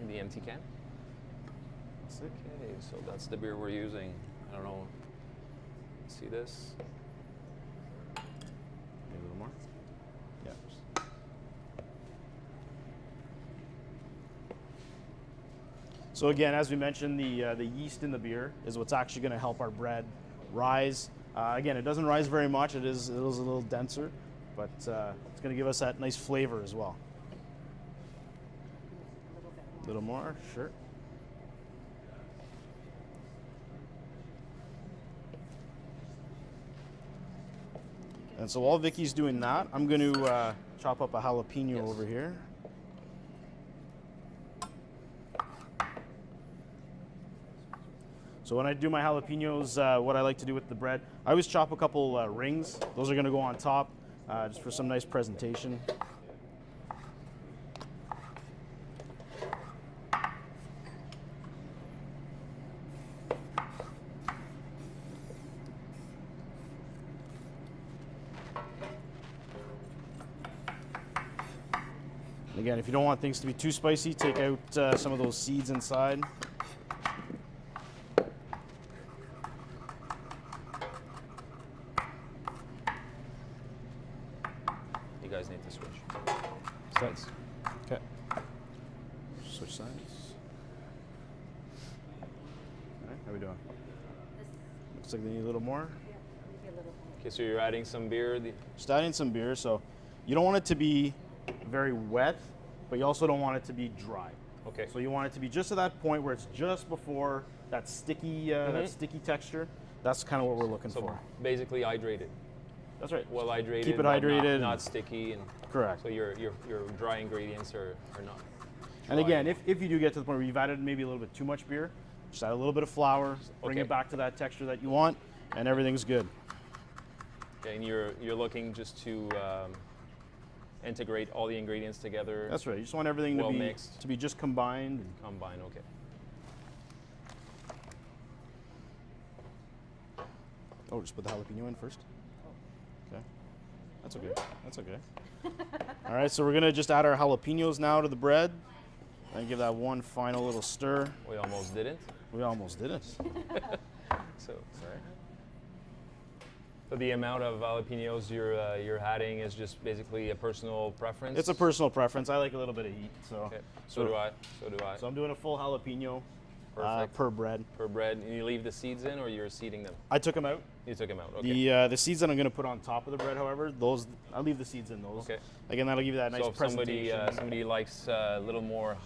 the empty can. Okay, so that's the beer we're using. I don't know. See this? Maybe a little more. Yeah. So again, as we mentioned, the yeast in the beer is what's actually going to help our bread rise. Again, it doesn't rise very much. It is a little denser, but it's going to give us that nice flavor as well. A little more, sure. And so while Vicky's doing that, I'm going to chop up a jalapeno over here. So when I do my jalapenos, what I like to do with the bread, I always chop a couple rings. Those are going to go on top just for some nice presentation. Again, if you don't want things to be too spicy, take out some of those seeds inside. You guys need to switch Sides. sides. Okay. Switch sides. All right, how we doing? Looks like they need a little more. Okay, so you're adding some beer. Just adding some beer, so you don't want it to be very wet, but you also don't want it to be dry. Okay. So you want it to be just at that point where it's just before that sticky texture. That's kind of what we're looking So for. basically hydrated. That's right. Well hydrated. Keep it but hydrated. Not sticky. And Correct. so your dry ingredients are not. And again, if you do get to the point where you've added maybe a little bit too much beer, just add a little bit of flour, bring Okay. it back to that texture that you want, and everything's good. Okay, and you're looking just to integrate all the ingredients together. That's right. You just want everything Well to be mixed. just combined. Combine. Okay. Oh, just put the jalapeno in first. Okay. That's okay. That's okay. All right, so we're gonna just add our jalapenos now to the bread, and give that one final little stir. We almost didn't. We almost did it. So sorry. So the amount of jalapenos you're adding is just basically a personal preference. It's a personal preference. I like a little bit of heat, so. Okay. So do I. So do I. So I'm doing a full jalapeno Perfect. per bread. Per bread, and you leave the seeds in, or you're seeding them? I took them out. You took them out. Okay. The seeds that I'm going to put on top of the bread, however, those I'll leave the seeds in those. Okay. Again, that'll give you that nice So if somebody presentation. somebody likes a little more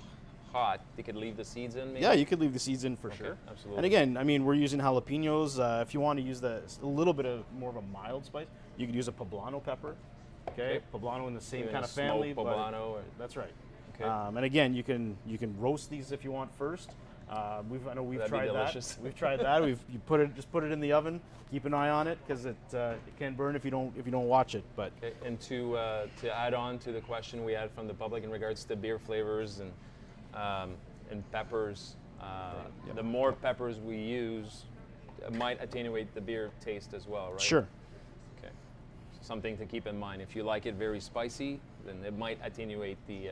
hot, they could leave the seeds in. Maybe? Yeah, you could leave the seeds in for Okay, sure. absolutely. And again, I mean, we're using jalapenos. If you want to use a little bit of more of a mild spice, you could use a poblano pepper. Okay, Okay. poblano in the same Even kind a of family. smoked but poblano or- that's right. Okay. And again, you can roast these if you want first. I know we've That'd be tried delicious. that. We've tried that. You put it in the oven. Keep an eye on it because it can burn if you don't watch it. But Okay. And to add on to the question we had from the public in regards to beer flavors and peppers, the more peppers we use might attenuate the beer taste as well, right? sure. Okay. Something to keep in mind. If you like it very spicy, then it might attenuate the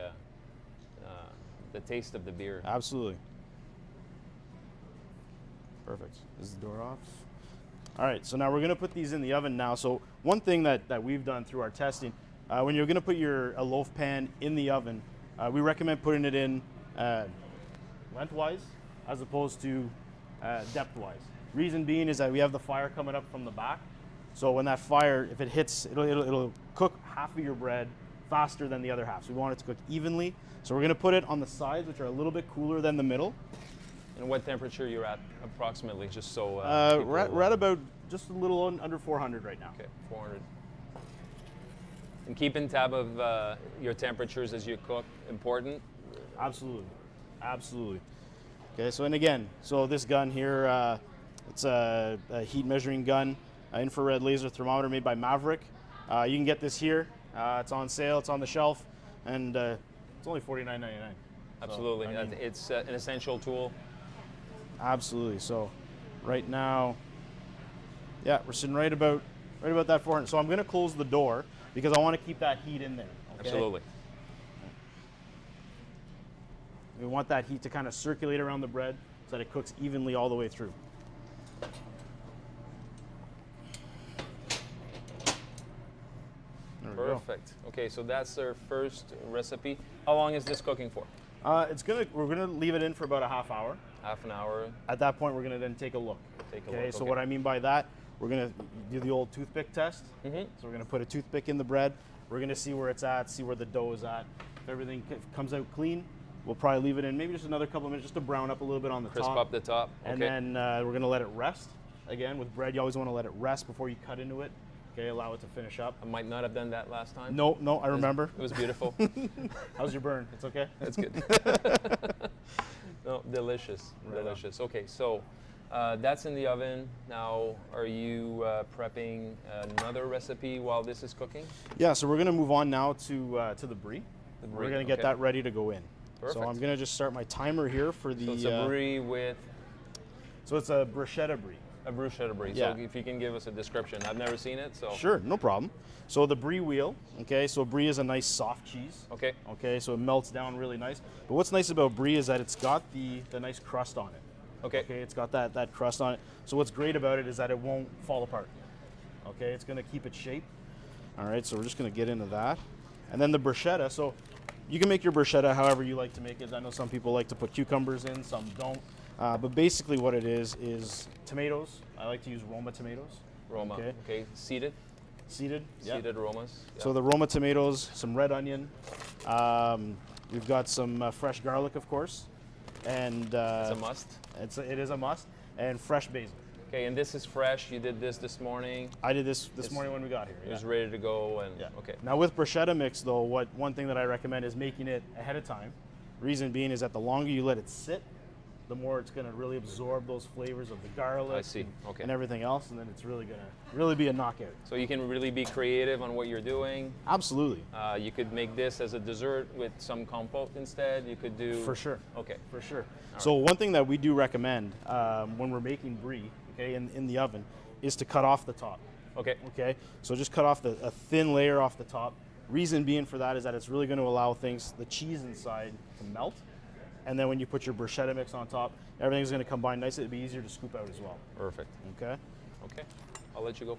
taste of the beer. Absolutely. Perfect. Is the door off? All right, so now we're going to put these in the oven now. So one thing that we've done through our testing, when you're going to put a loaf pan in the oven, we recommend putting it in lengthwise as opposed to depthwise. Reason being is that we have the fire coming up from the back. So when that fire, if it hits, it'll cook half of your bread faster than the other half. So we want it to cook evenly. So we're going to put it on the sides, which are a little bit cooler than the middle. And what temperature you're at approximately, just so We're at about just a little under 400 right now. Okay, 400. And keeping tab of your temperatures as you cook, important? Absolutely, absolutely. Okay, so and again, so this gun here, it's a heat measuring gun, infrared laser thermometer made by Maverick. You can get this here. It's on sale, it's on the shelf, and it's only $49.99. Absolutely, So, I mean, it's an essential tool. absolutely. So right now, yeah, we're sitting right about that 400. So I'm going to close the door because I want to keep that heat in there. Okay? Absolutely. We want that heat to kind of circulate around the bread so that it cooks evenly all the way through. There we go. Perfect. Okay, so that's our first recipe. How long is this cooking for? We're gonna leave it in for about a half hour. Half an hour. At that point, we're gonna then take a look. Take a Okay, look, so okay. what I mean by that, we're gonna do the old toothpick test. Mhm. So we're gonna put a toothpick in the bread. We're gonna see where it's at, see where the dough is at. If everything comes out clean, we'll probably leave it in maybe just another couple of minutes just to brown up a little bit on the Crisp top. up the top. And Okay. then we're gonna let it rest. Again, with bread, you always wanna let it rest before you cut into it. Okay, allow it to finish up. I might not have done that last time. No, I remember. It was beautiful. How's your burn? It's okay? That's good. No, delicious, Right on. delicious. Okay, so that's in the oven. Now, are you prepping another recipe while this is cooking? Yeah, so we're gonna move on now to the brie. The We're brie, gonna get okay. that ready to go in. Perfect. So I'm gonna just start my timer here for the. So it's a brie with So it's a bruschetta brie. a Bruschetta Brie. Yeah. So if you can give us a description. I've never seen it, so. Sure, no problem. So the brie wheel. Okay, so brie is a nice soft cheese. Okay. Okay, so it melts down really nice. But what's nice about brie is that it's got the nice crust on it. Okay. Okay, it's got that crust on it. So what's great about it is that it won't fall apart. Okay, it's gonna keep its shape. All right, so we're just gonna get into that. And then the bruschetta, so you can make your bruschetta however you like to make it. I know some people like to put cucumbers in, some don't. But basically what it is tomatoes. I like to use Roma tomatoes. Roma. Okay. Okay. Seeded. Seeded. Yeah. Seeded Romas. Yeah. So the Roma tomatoes, some red onion. We've got some fresh garlic, of course. And It's a must. it is a must. And fresh basil. Okay, and this is fresh. You did this morning. I did this morning when we got here. It was ready to go, and Yeah. okay. Now with bruschetta mix though, one thing that I recommend is making it ahead of time. Reason being is that the longer you let it sit, the more it's going to really absorb those flavors of the garlic I see. Okay. and everything else, and then it's really going to be a knockout. So you can really be creative on what you're doing. Absolutely. You could make this as a dessert with some compote instead. You could do. For sure. Okay. For sure. So one thing that we do recommend when we're making brie, okay, in the oven, is to cut off the top. Okay. Okay, so just cut off a thin layer off the top. Reason being for that is that it's really going to allow the cheese inside to melt. And then when you put your bruschetta mix on top, everything's going to combine nicely. It'll be easier to scoop out as well. Perfect. Okay. Okay. I'll let you go.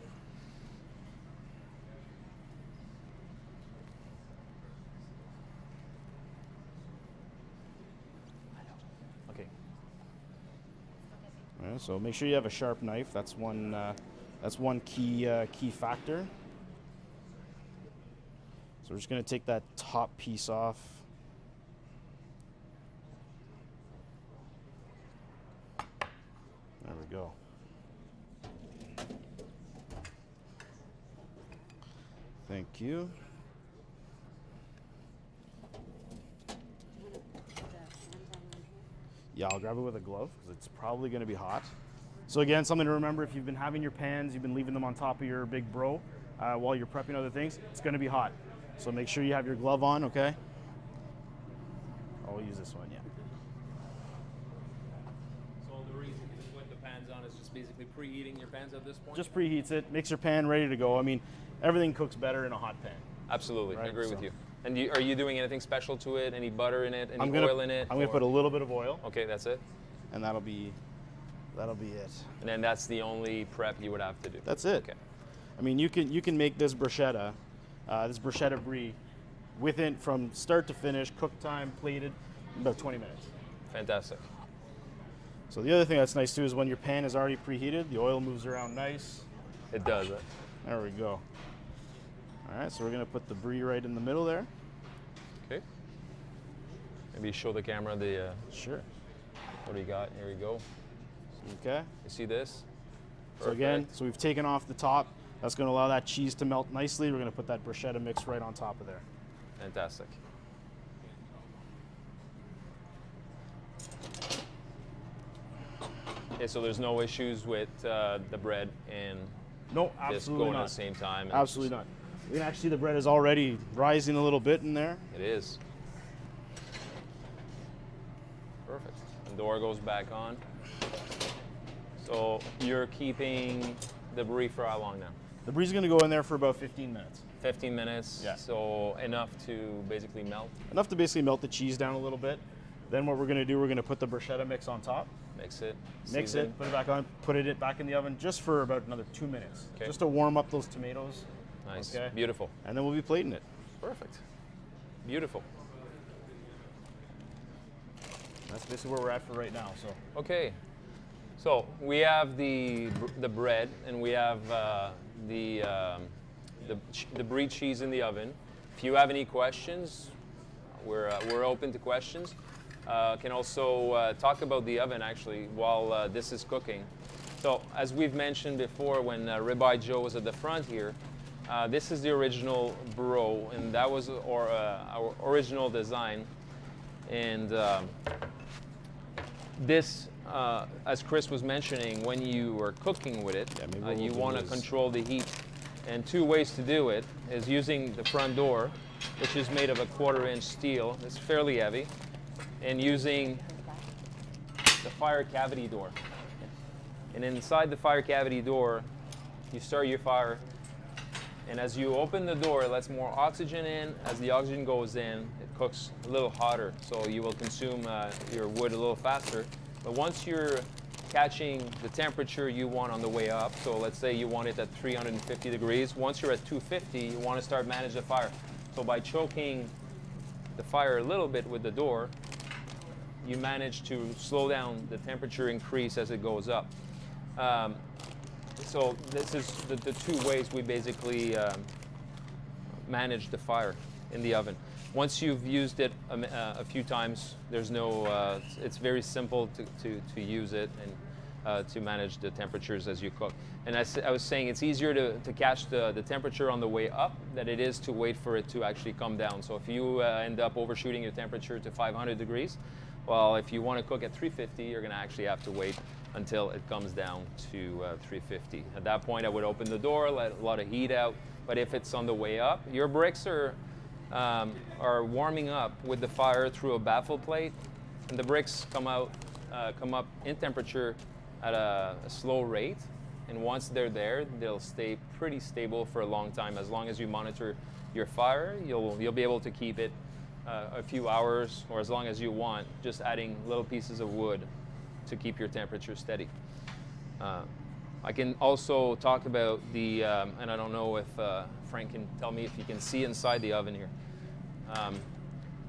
Okay. All right, so make sure you have a sharp knife. That's one key factor. So we're just going to take that top piece off. There we go. Thank you. Yeah, I'll grab it with a glove because it's probably going to be hot. So again, something to remember, if you've been having your pans, you've been leaving them on top of your big bro while you're prepping other things, it's going to be hot. So make sure you have your glove on, okay? I'll use this one, yeah. So the reason you put the pans on is just basically preheating your pans at this point? Just preheats it, makes your pan ready to go. I mean, everything cooks better in a hot pan. Absolutely. I Right, agree with so- you. And are you doing anything special to it? Any butter in it? Any oil in it? I'm gonna or- put a little bit of oil, Okay, that's it. and that'll be it. And then that's the only prep you would have to do. That's it. Okay. I mean, you can make this bruschetta this Bruschetta Brie, within from start to finish, cook time, plated, about 20 minutes. Fantastic. So the other thing that's nice too is when your pan is already preheated, the oil moves around nice. It does it. There we go. All right, so we're gonna put the Brie right in the middle there. Okay. Maybe show the camera the Sure. what do you got? Here we go. Okay. You see this? So again, Perfect. so we've taken off the top. That's gonna allow that cheese to melt nicely. We're gonna put that bruschetta mix right on top of there. Fantastic. Okay, so there's no issues with the bread and No, this absolutely going at not. the same time. and Absolutely not. You can actually see the bread is already rising a little bit in there. It is. Perfect. The door goes back on. So you're keeping the Brie for how long now? The Brie's gonna go in there for about 15 minutes. 15 minutes. Yeah. So enough to basically melt. Enough to basically melt the cheese down a little bit. Then what we're gonna do, we're gonna put the bruschetta mix on top. Mix it. Mix season. it, put it back on, put it back in the oven just for about another 2 minutes. Okay. Just to warm up those tomatoes. Nice. Okay. Beautiful. And then we'll be plating it. Perfect. Beautiful. That's basically where we're at for right now. So Okay. So we have the bread and we have the Brie cheese in the oven. If you have any questions, we're open to questions. Can also talk about the oven actually while this is cooking. So as we've mentioned before, when Ribeye Joe was at the front here, this is the original bro, and that was our original design. And this, as Chris was mentioning, when you are cooking with it, Yeah, maybe what you we'll do want to is- control the heat. And two ways to do it is using the front door, which is made of a 1/4-inch steel. It's fairly heavy. And using the fire cavity door. And inside the fire cavity door, you start your fire. And as you open the door, it lets more oxygen in. As the oxygen goes in, it cooks a little hotter. So you will consume your wood a little faster. But once you're catching the temperature you want on the way up, so let's say you want it at 350 degrees. Once you're at 250, you want to start managing the fire. So by choking the fire a little bit with the door, you manage to slow down the temperature increase as it goes up. So this is the two ways we basically manage the fire in the oven. Once you've used it a few times, there's no. It's very simple to use it and to manage the temperatures as you cook. And I was saying it's easier to catch the temperature on the way up than it is to wait for it to actually come down. So if you end up overshooting your temperature to 500 degrees, well, if you want to cook at 350, you're going to actually have to wait until it comes down to 350. At that point, I would open the door, let a lot of heat out. But if it's on the way up, your bricks are warming up with the fire through a baffle plate, and the bricks come up in temperature at a slow rate. And once they're there, they'll stay pretty stable for a long time. As long as you monitor your fire, you'll be able to keep it a few hours or as long as you want, just adding little pieces of wood to keep your temperature steady. I can also talk about the, and I don't know if Frank can tell me if you can see inside the oven here,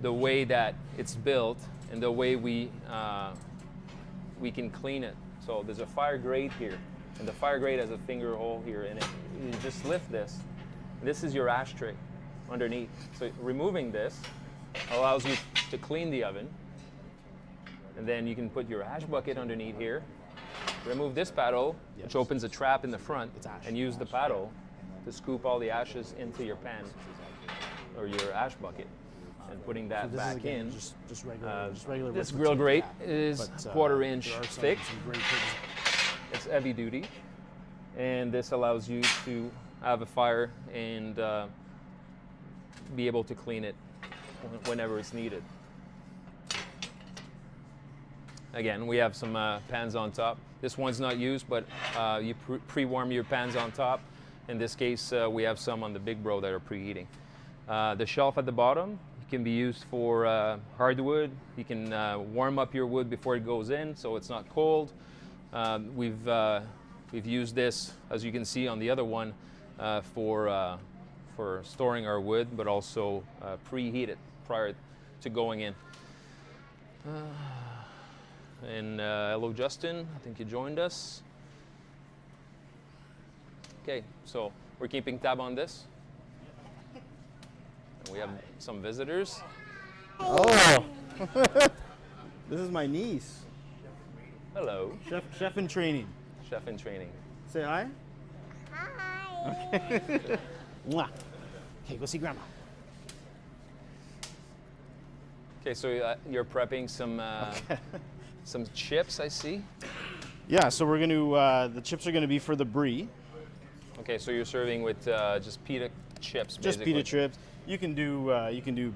the way that it's built and the way we can clean it. So there's a fire grate here, and the fire grate has a finger hole here in it. You just lift this. This is your ashtray underneath. So removing this allows you to clean the oven. And then you can put your ash bucket underneath here. Remove this paddle, which opens a trap in the front, and use the paddle to scoop all the ashes into your pan or your ash bucket. And putting that this is back again in. just regular. This wood grill for grate that. is But, 1/4-inch there are some thick. great things. It's heavy duty, and this allows you to have a fire and be able to clean it whenever it's needed. Again, we have some pans on top. This one's not used, but you pre-warm your pans on top. In this case, we have some on the Big Bro that are preheating. The shelf at the bottom can be used for hardwood. You can warm up your wood before it goes in, so it's not cold. We've used this, as you can see on the other one, for for storing our wood, but also preheat it prior to going in. And hello, Justin. I think you joined us. Okay, so we're keeping tab on this. And we have some visitors. Oh, this is my niece. Hello, Chef in training. chef in training. Say hi. Hi. Okay. Mwah. Okay, go see Grandma. Okay, so you're prepping some some chips, I see. Yeah, so we're gonna. The chips are gonna be for the brie. Okay, so you're serving with just pita chips, Just basically. pita chips. You can do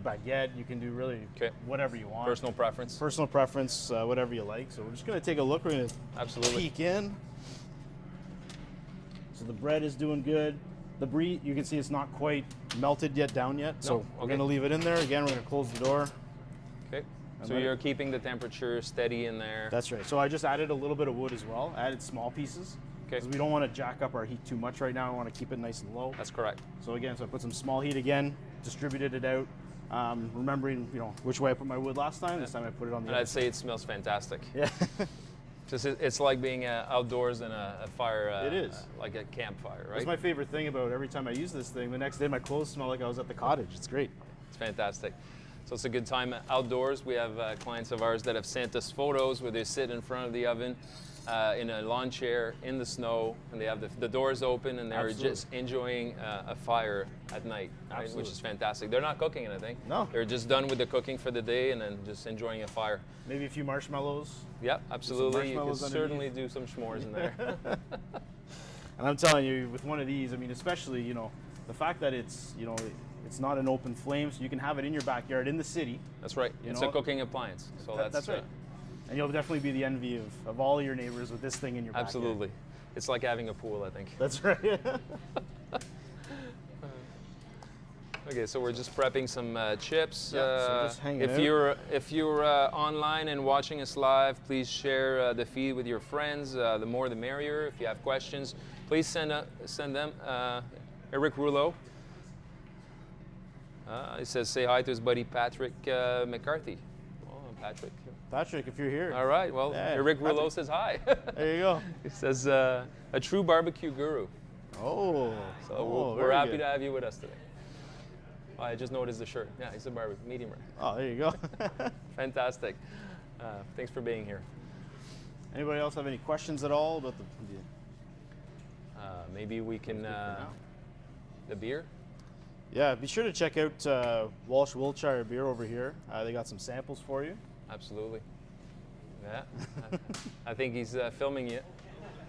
baguette. You can do really Okay. whatever you want. Personal preference. Personal preference, whatever you like. So we're just gonna take a look. We're gonna Absolutely. peek in. So the bread is doing good. The brie, you can see it's not quite melted yet, down yet. So we're okay. gonna leave it in there. Again, we're gonna close the door. Okay. And So let you're keeping the temperature steady in there. That's right. So I just added a little bit of wood as well. Added small pieces. Okay. Because we don't want to jack up our heat too much right now. I want to keep it nice and low. That's correct. So again, so I put some small heat again, distributed it out. Remembering, which way I put my wood last time. This time I put it on the And other I'd say it smells fantastic. Yeah. Just it's like being outdoors in a fire. It is. Like a campfire, right? That's my favorite thing about every time I use this thing. The next day my clothes smell like I was at the cottage. It's great. It's fantastic. So it's a good time outdoors. We have clients of ours that have sent us photos where they sit in front of the oven in a lawn chair in the snow, and they have the doors open, and they're Absolutely. just enjoying a fire at night, right? Which Absolutely. is fantastic. They're not cooking anything. No. They're just done with the cooking for the day and then just enjoying a fire. Maybe a few marshmallows. Yeah, absolutely. You can marshmallows certainly underneath. do some s'mores in there. And I'm telling you, with one of these, I mean, especially, the fact that it's, it's not an open flame, so you can have it in your backyard in the city. That's right. You It's know, a cooking appliance. So That's right. And you'll definitely be the envy of all your neighbors with this thing in your backyard. Absolutely. It's like having a pool, I think. That's right. Okay, so we're just prepping some chips. Yeah, so just hanging if out. if you're online and watching us live, please share the feed with your friends. The more, the merrier. If you have questions, please send them. Eric Rouleau. He says, say hi to his buddy Patrick McCarthy. Oh, Patrick. Patrick, if you're here. All right. Well, Yeah, Eric Rouleau Patrick. says hi. There you go. He says, a true barbecue guru. Oh. So we're very happy good. to have you with us today. Oh, I just noticed the shirt. Yeah, he's a barbecue, medium rare. Oh, there you go. Fantastic. Thanks for being here. Anybody else have any questions at all about the Maybe we can, the beer? Yeah, be sure to check out Walsh Wiltshire Beer over here. They got some samples for you. Absolutely. Yeah. I think he's filming you.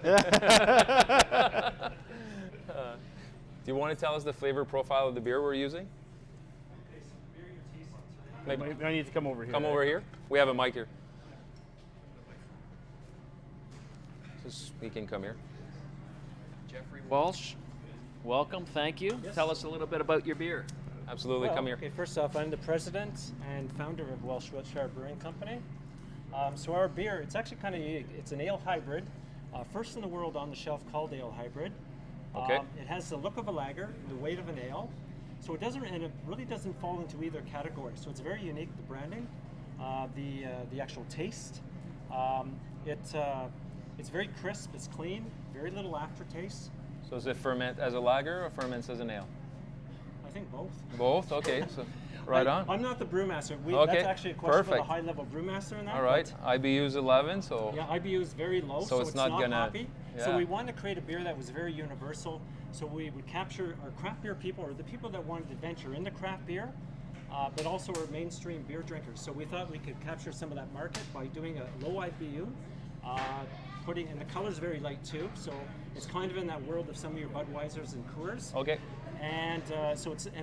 Do you want to tell us the flavor profile of the beer we're using? Maybe. I need to come over here. Come over here. We have a mic here. Just, you can come here. Jeffrey Walsh, welcome, thank you. Yes. Tell us a little bit about your beer. Absolutely, Well, come here. Okay, first off, I'm the president and founder of Walsh Wiltshire Brewing Company. So our beer, it's actually kind of unique. It's an ale hybrid, first in the world on the shelf called ale hybrid. Okay. It has the look of a lager, the weight of an ale. So it really doesn't fall into either category. So it's very unique, the branding, the actual taste. It's very crisp, it's clean, very little aftertaste. So does it ferment as a lager or ferments as an ale? I think both. Both? Okay, so right on. I'm not the brewmaster. Okay, That's actually a question for perfect. the high-level brewmaster in that. All right, but- IBU's 11, so Yeah, IBU is very low, So so, it's not gonna- hoppy. yeah. So we wanted to create a beer that was very universal. So we would capture our craft beer people, or the people that wanted to venture into craft beer, but also our mainstream beer drinkers. So we thought we could capture some of that market by doing a low IBU, and the color's very light too. So it's kind of in that world of some of your Budweisers and Coors. okay. And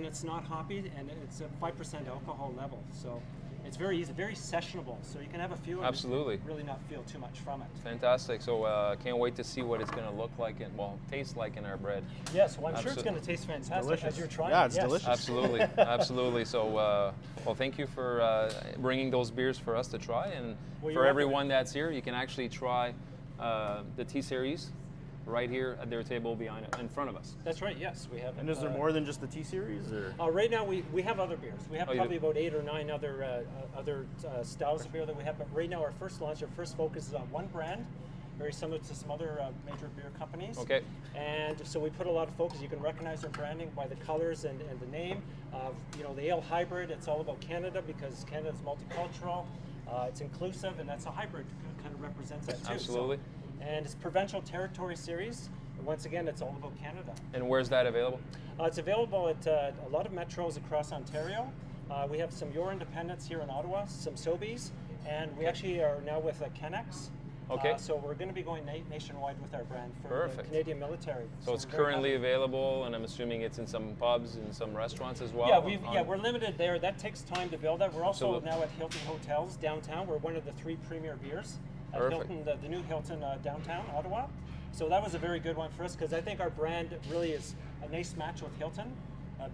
it's not hoppy, and it's a 5% alcohol level. So it's very easy, very sessionable. So you can have a few and Absolutely. really not feel too much from it. Fantastic. So can't wait to see what it's going to look like and, taste like in our bread. Yes, well, I'm sure it's Absolute- going to taste fantastic delicious. as you're trying. Yeah, it, it's yes. delicious. Absolutely, absolutely. So, thank you for bringing those beers for us to try, and Well, for you're everyone that's here, you can actually try the T series right here at their table behind in front of us. That's right. Yes, we have. And is there more than just the T series, or? Right now, we have other beers. We have Oh, you probably do? about 8 or 9 other styles of beer that we have. But right now, our first launch, our first focus is on one brand, very similar to some other major beer companies. Okay. And so we put a lot of focus. You can recognize their branding by the colors and the name. You know, the ale hybrid. It's all about Canada because Canada is multicultural. It's inclusive, and that's a hybrid kind of represents that too. Absolutely. So, and it's Provincial Territory Series. And once again, it's all about Canada. And where's that available? It's available at a lot of metros across Ontario. We have some Your Independents here in Ottawa, some Sobeys, and we actually are now with Kennex. Okay. So we're going to be going nationwide with our brand for the Perfect. Canadian military. So it's we're very currently happy. available, and I'm assuming it's in some pubs and some restaurants as well. Yeah, we're limited there. That takes time to build that. We're also Absolutely. now at Hilton Hotels downtown. We're one of the 3 premier beers at Perfect. Hilton, the new Hilton downtown Ottawa. So that was a very good one for us because I think our brand really is a nice match with Hilton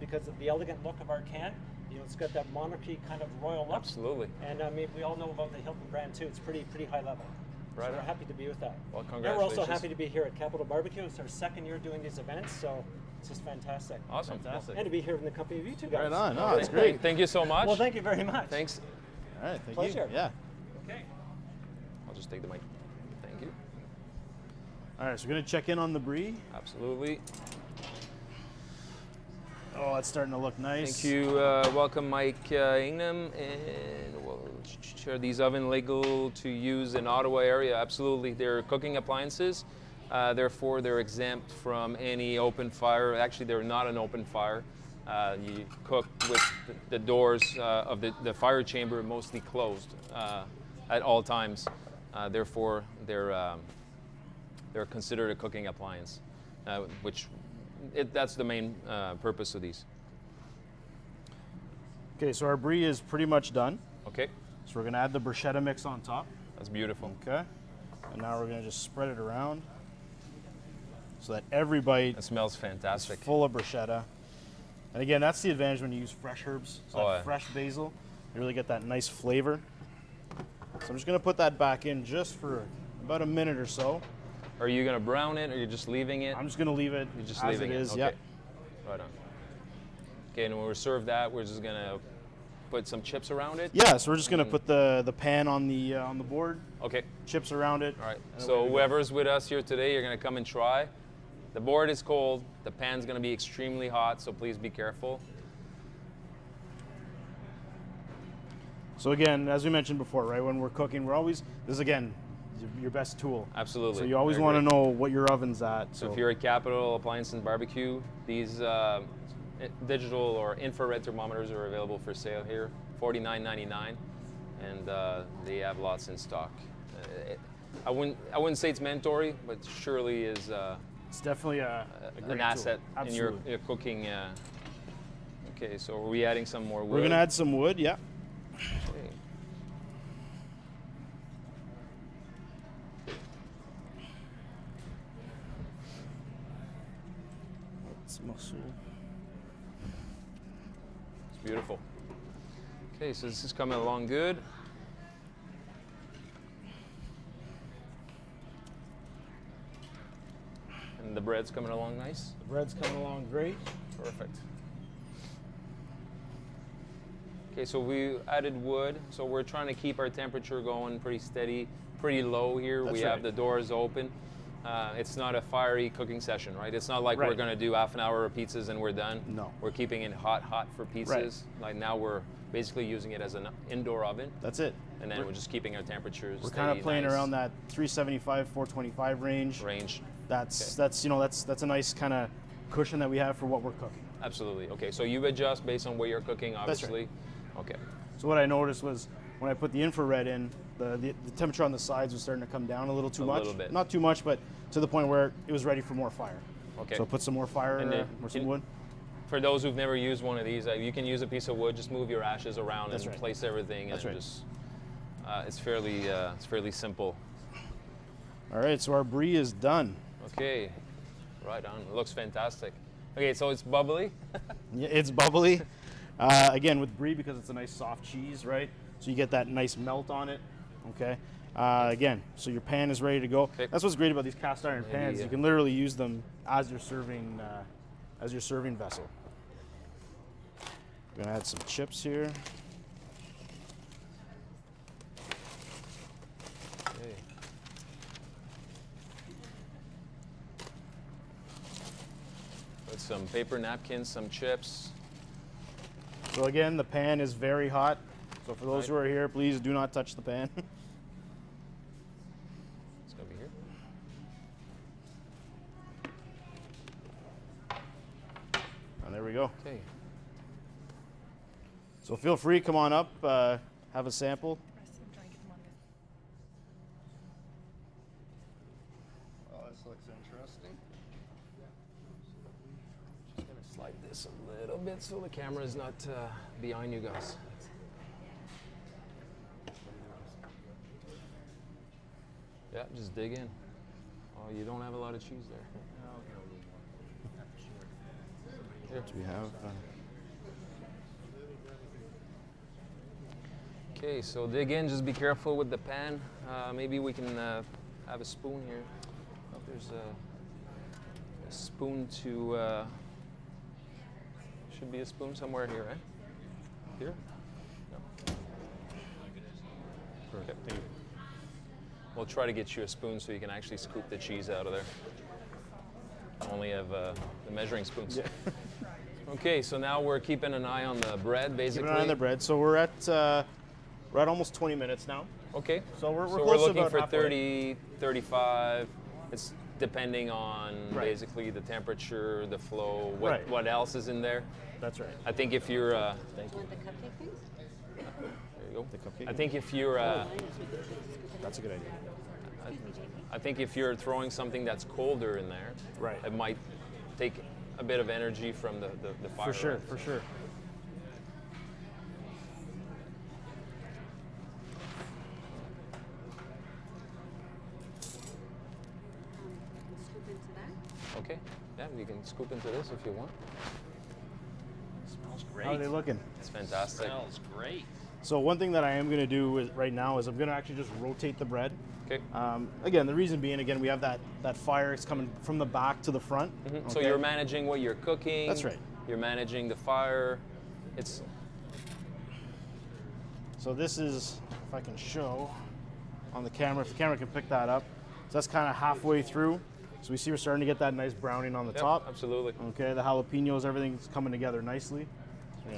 because of the elegant look of our can. You know, it's got that monarchy kind of royal look. Absolutely. And I mean, we all know about the Hilton brand too. It's pretty high level. Right So we're on. happy to be with that. Well, And we're also congratulations. happy to be here at Capital BBQ. It's our 2nd year doing these events, so it's just fantastic. Awesome. Fantastic. And to be here in the company of you two guys. Right on. No, Okay. that's great. Thank you so much. Well, thank you very much. Thanks. All right, thank Pleasure. you. Yeah. Okay. I'll just take the mic. Thank you. All right, so we're gonna check in on the Brie. Absolutely. Oh, it's starting to look nice. Thank you. Welcome, Mike Ingham, and we'll share these oven legal to use in Ottawa area. Absolutely, they're cooking appliances. Therefore, they're exempt from any open fire. Actually, they're not an open fire. You cook with the doors of the fire chamber mostly closed at all times. Therefore, they're considered a cooking appliance, that's the main purpose of these. Okay, so our Brie is pretty much done. Okay, So we're gonna add the bruschetta mix on top. that's beautiful. Okay. And now we're gonna just spread it around so that every bite It smells is fantastic. full of bruschetta. And again, that's the advantage when you use fresh herbs. So Oh, that yeah. fresh basil, you really get that nice flavor. So I'm just gonna put that back in just for about a minute or so. Are you gonna brown it, or you're just leaving it? I'm just gonna leave it You're just as leaving it it. is. Okay. Yep. Right on. Okay, and when we serve that, we're just gonna put some chips around it. Yeah. So we're just gonna put the pan on the board, Okay. chips around it. All right. and So away we go. whoever's with us here today, you're gonna come and try. The board is cold. The pan's gonna be extremely hot, so please be careful. So again, as we mentioned before, right, when we're cooking, this is again your best tool. Absolutely. So you always I want to agree. know what your oven's at. So if you're at Capital Appliance and Barbecue, these digital or infrared thermometers are available for sale here, $49.99, and they have lots in stock. I wouldn't say it's mandatory, but surely is it's definitely a great an tool. asset in your Absolutely. cooking. Okay, so are we adding some more wood? We're gonna add some wood. Yeah. Okay. Muscle. It's beautiful. Okay, so this is coming along good. And the bread's coming along nice. The bread's coming along great. Perfect. Okay, so we added wood. So we're trying to keep our temperature going pretty steady, pretty low here. That's we right. have the doors open. It's not a fiery cooking session, right? It's not like we're Right. going to do half an hour of pizzas and we're done. No. We're keeping it hot for pizzas. Like now we're basically using it as an indoor oven, That's it. and then we're just keeping our temperatures We're kind of steady, playing nice around that 375, 425 range. range. That's a nice kind of cushion that we have for what we're cooking. Absolutely. Okay, so you adjust based on what you're cooking, obviously. Okay. So what I noticed was when I put the infrared in, the temperature on the sides was starting to come down a little too A much. little bit. Not too much, but to the point where it was ready for more fire. Okay. So put some more fire And then or some can- wood. For those who've never used one of these, you can use a piece of wood. Just move your ashes around That's and right. place everything, That's and right. just it's fairly simple. All right, so our Brie is done. Okay, right on. It looks fantastic. Okay, so it's bubbly. Yeah, it's bubbly. Again, with Brie, because it's a nice soft cheese, right? So you get that nice melt on it, okay? Again, so your pan is ready to go. Okay. That's what's great about these cast iron pans. You can literally use them as your serving vessel. We're gonna add some chips here. Okay. Put some paper napkins, some chips. So again, the pan is very hot. So for those who are here, please do not touch the pan. It's gonna be here. And there we go. Okay. So feel free, come on up, have a sample. Oh, this looks interesting. Just gonna slide this a little bit so the camera is not behind you guys. Yeah, just dig in. Oh, you don't have a lot of cheese there. Here. We have. Okay, so dig in. Just be careful with the pan. Maybe we can have a spoon here. Oh, there's a spoon to. Should be a spoon somewhere here, right? Here? No. Perfect. Thank you. We'll try to get you a spoon so you can actually scoop the cheese out of there. I only have the measuring spoons. Yeah. Okay, so now we're keeping an eye on the bread, basically. Keep an eye on the bread. So we're at almost 20 minutes now. Okay. So we're so close we're to looking about for halfway. 30, 35. It's depending on Right. basically the temperature, the flow, Right. what else is in there. That's right. I think if you're, Thank you. Want the cupcake things? there you go. The cupcake? I think if you're, That's a good idea. I think if you're throwing something that's colder in there, Right. it might take a bit of energy from the fire. For sure, right? for sure. Scoop into that. Okay. Yeah, you can scoop into this if you want. Smells great. How are they looking? It's fantastic. Smells great. So one thing that I am going to do right now is I'm going to actually just rotate the bread. Okay. Again, the reason being, again, we have that fire. It's coming from the back to the front. Mhm. So okay? you're managing what you're cooking. That's right. You're managing the fire. It's So this is, if I can show on the camera, if the camera can pick that up. So that's kind of halfway through. So we see we're starting to get that nice browning on the yep, top. absolutely. Okay, the jalapenos, everything's coming together nicely.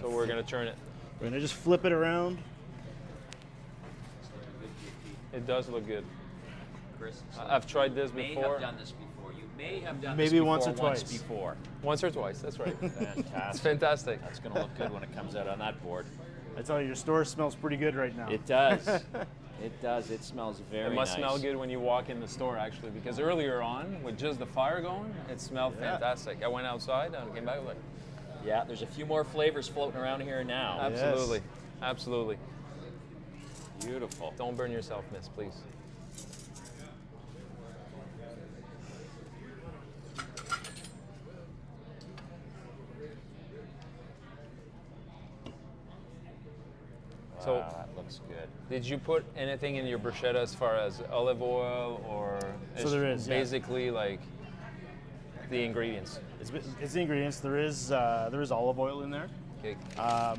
So we're gonna turn it. We're gonna just flip it around. It does look good. Chris, I've tried this you may before. have done this before. You may have done Maybe this before, once or twice. before. Once or twice. That's right. It's Fantastic. fantastic. That's going to look good when it comes out on that board. I tell you, your store smells pretty good right now. It does. It does. It smells very It must nice. smell good when you walk in the store, actually, because earlier on, with just the fire going, it smelled fantastic. I went outside and came back like, Yeah, there's a few more flavors floating around here now. absolutely, absolutely. Beautiful. Don't burn yourself, miss, please. So, That looks good. did you put anything in your bruschetta as far as olive oil or So there is, yeah. basically like the ingredients? It's the ingredients. There is olive oil in there. Okay.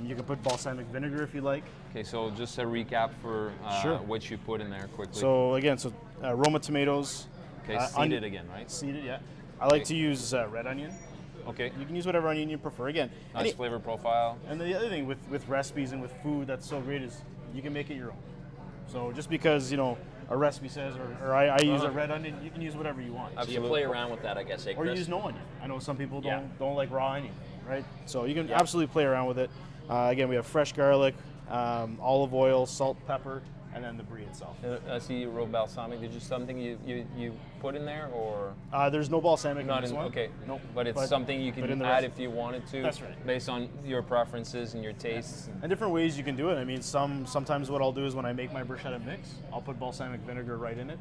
You can put balsamic vinegar if you like. Okay, so just a recap for Sure. what you put in there quickly. So again, Roma tomatoes. okay, seeded again, right? Seeded, yeah. I like to use red onion. Okay. You can use whatever onion you prefer. Again, Nice flavor profile. and the other thing with recipes and with food that's so great is you can make it your own. So just because a recipe says, or I use a red onion, you can use whatever you want. So you Absolutely. play around with that, I guess, eh, Or Chris? use no onion. I know some people Yeah. don't like raw onion, right? So you can Yeah. absolutely play around with it. Again, we have fresh garlic, olive oil, salt, pepper, and then the brie itself. I see you wrote balsamic. Did you something you put in there or There's no balsamic not in this in? one. Okay, Nope. but it's something you but can in the add rest- if you wanted to. That's right. Based on your preferences and your tastes. And different ways you can do it. I mean, sometimes what I'll do is when I make my bruschetta mix, I'll put balsamic vinegar right in it.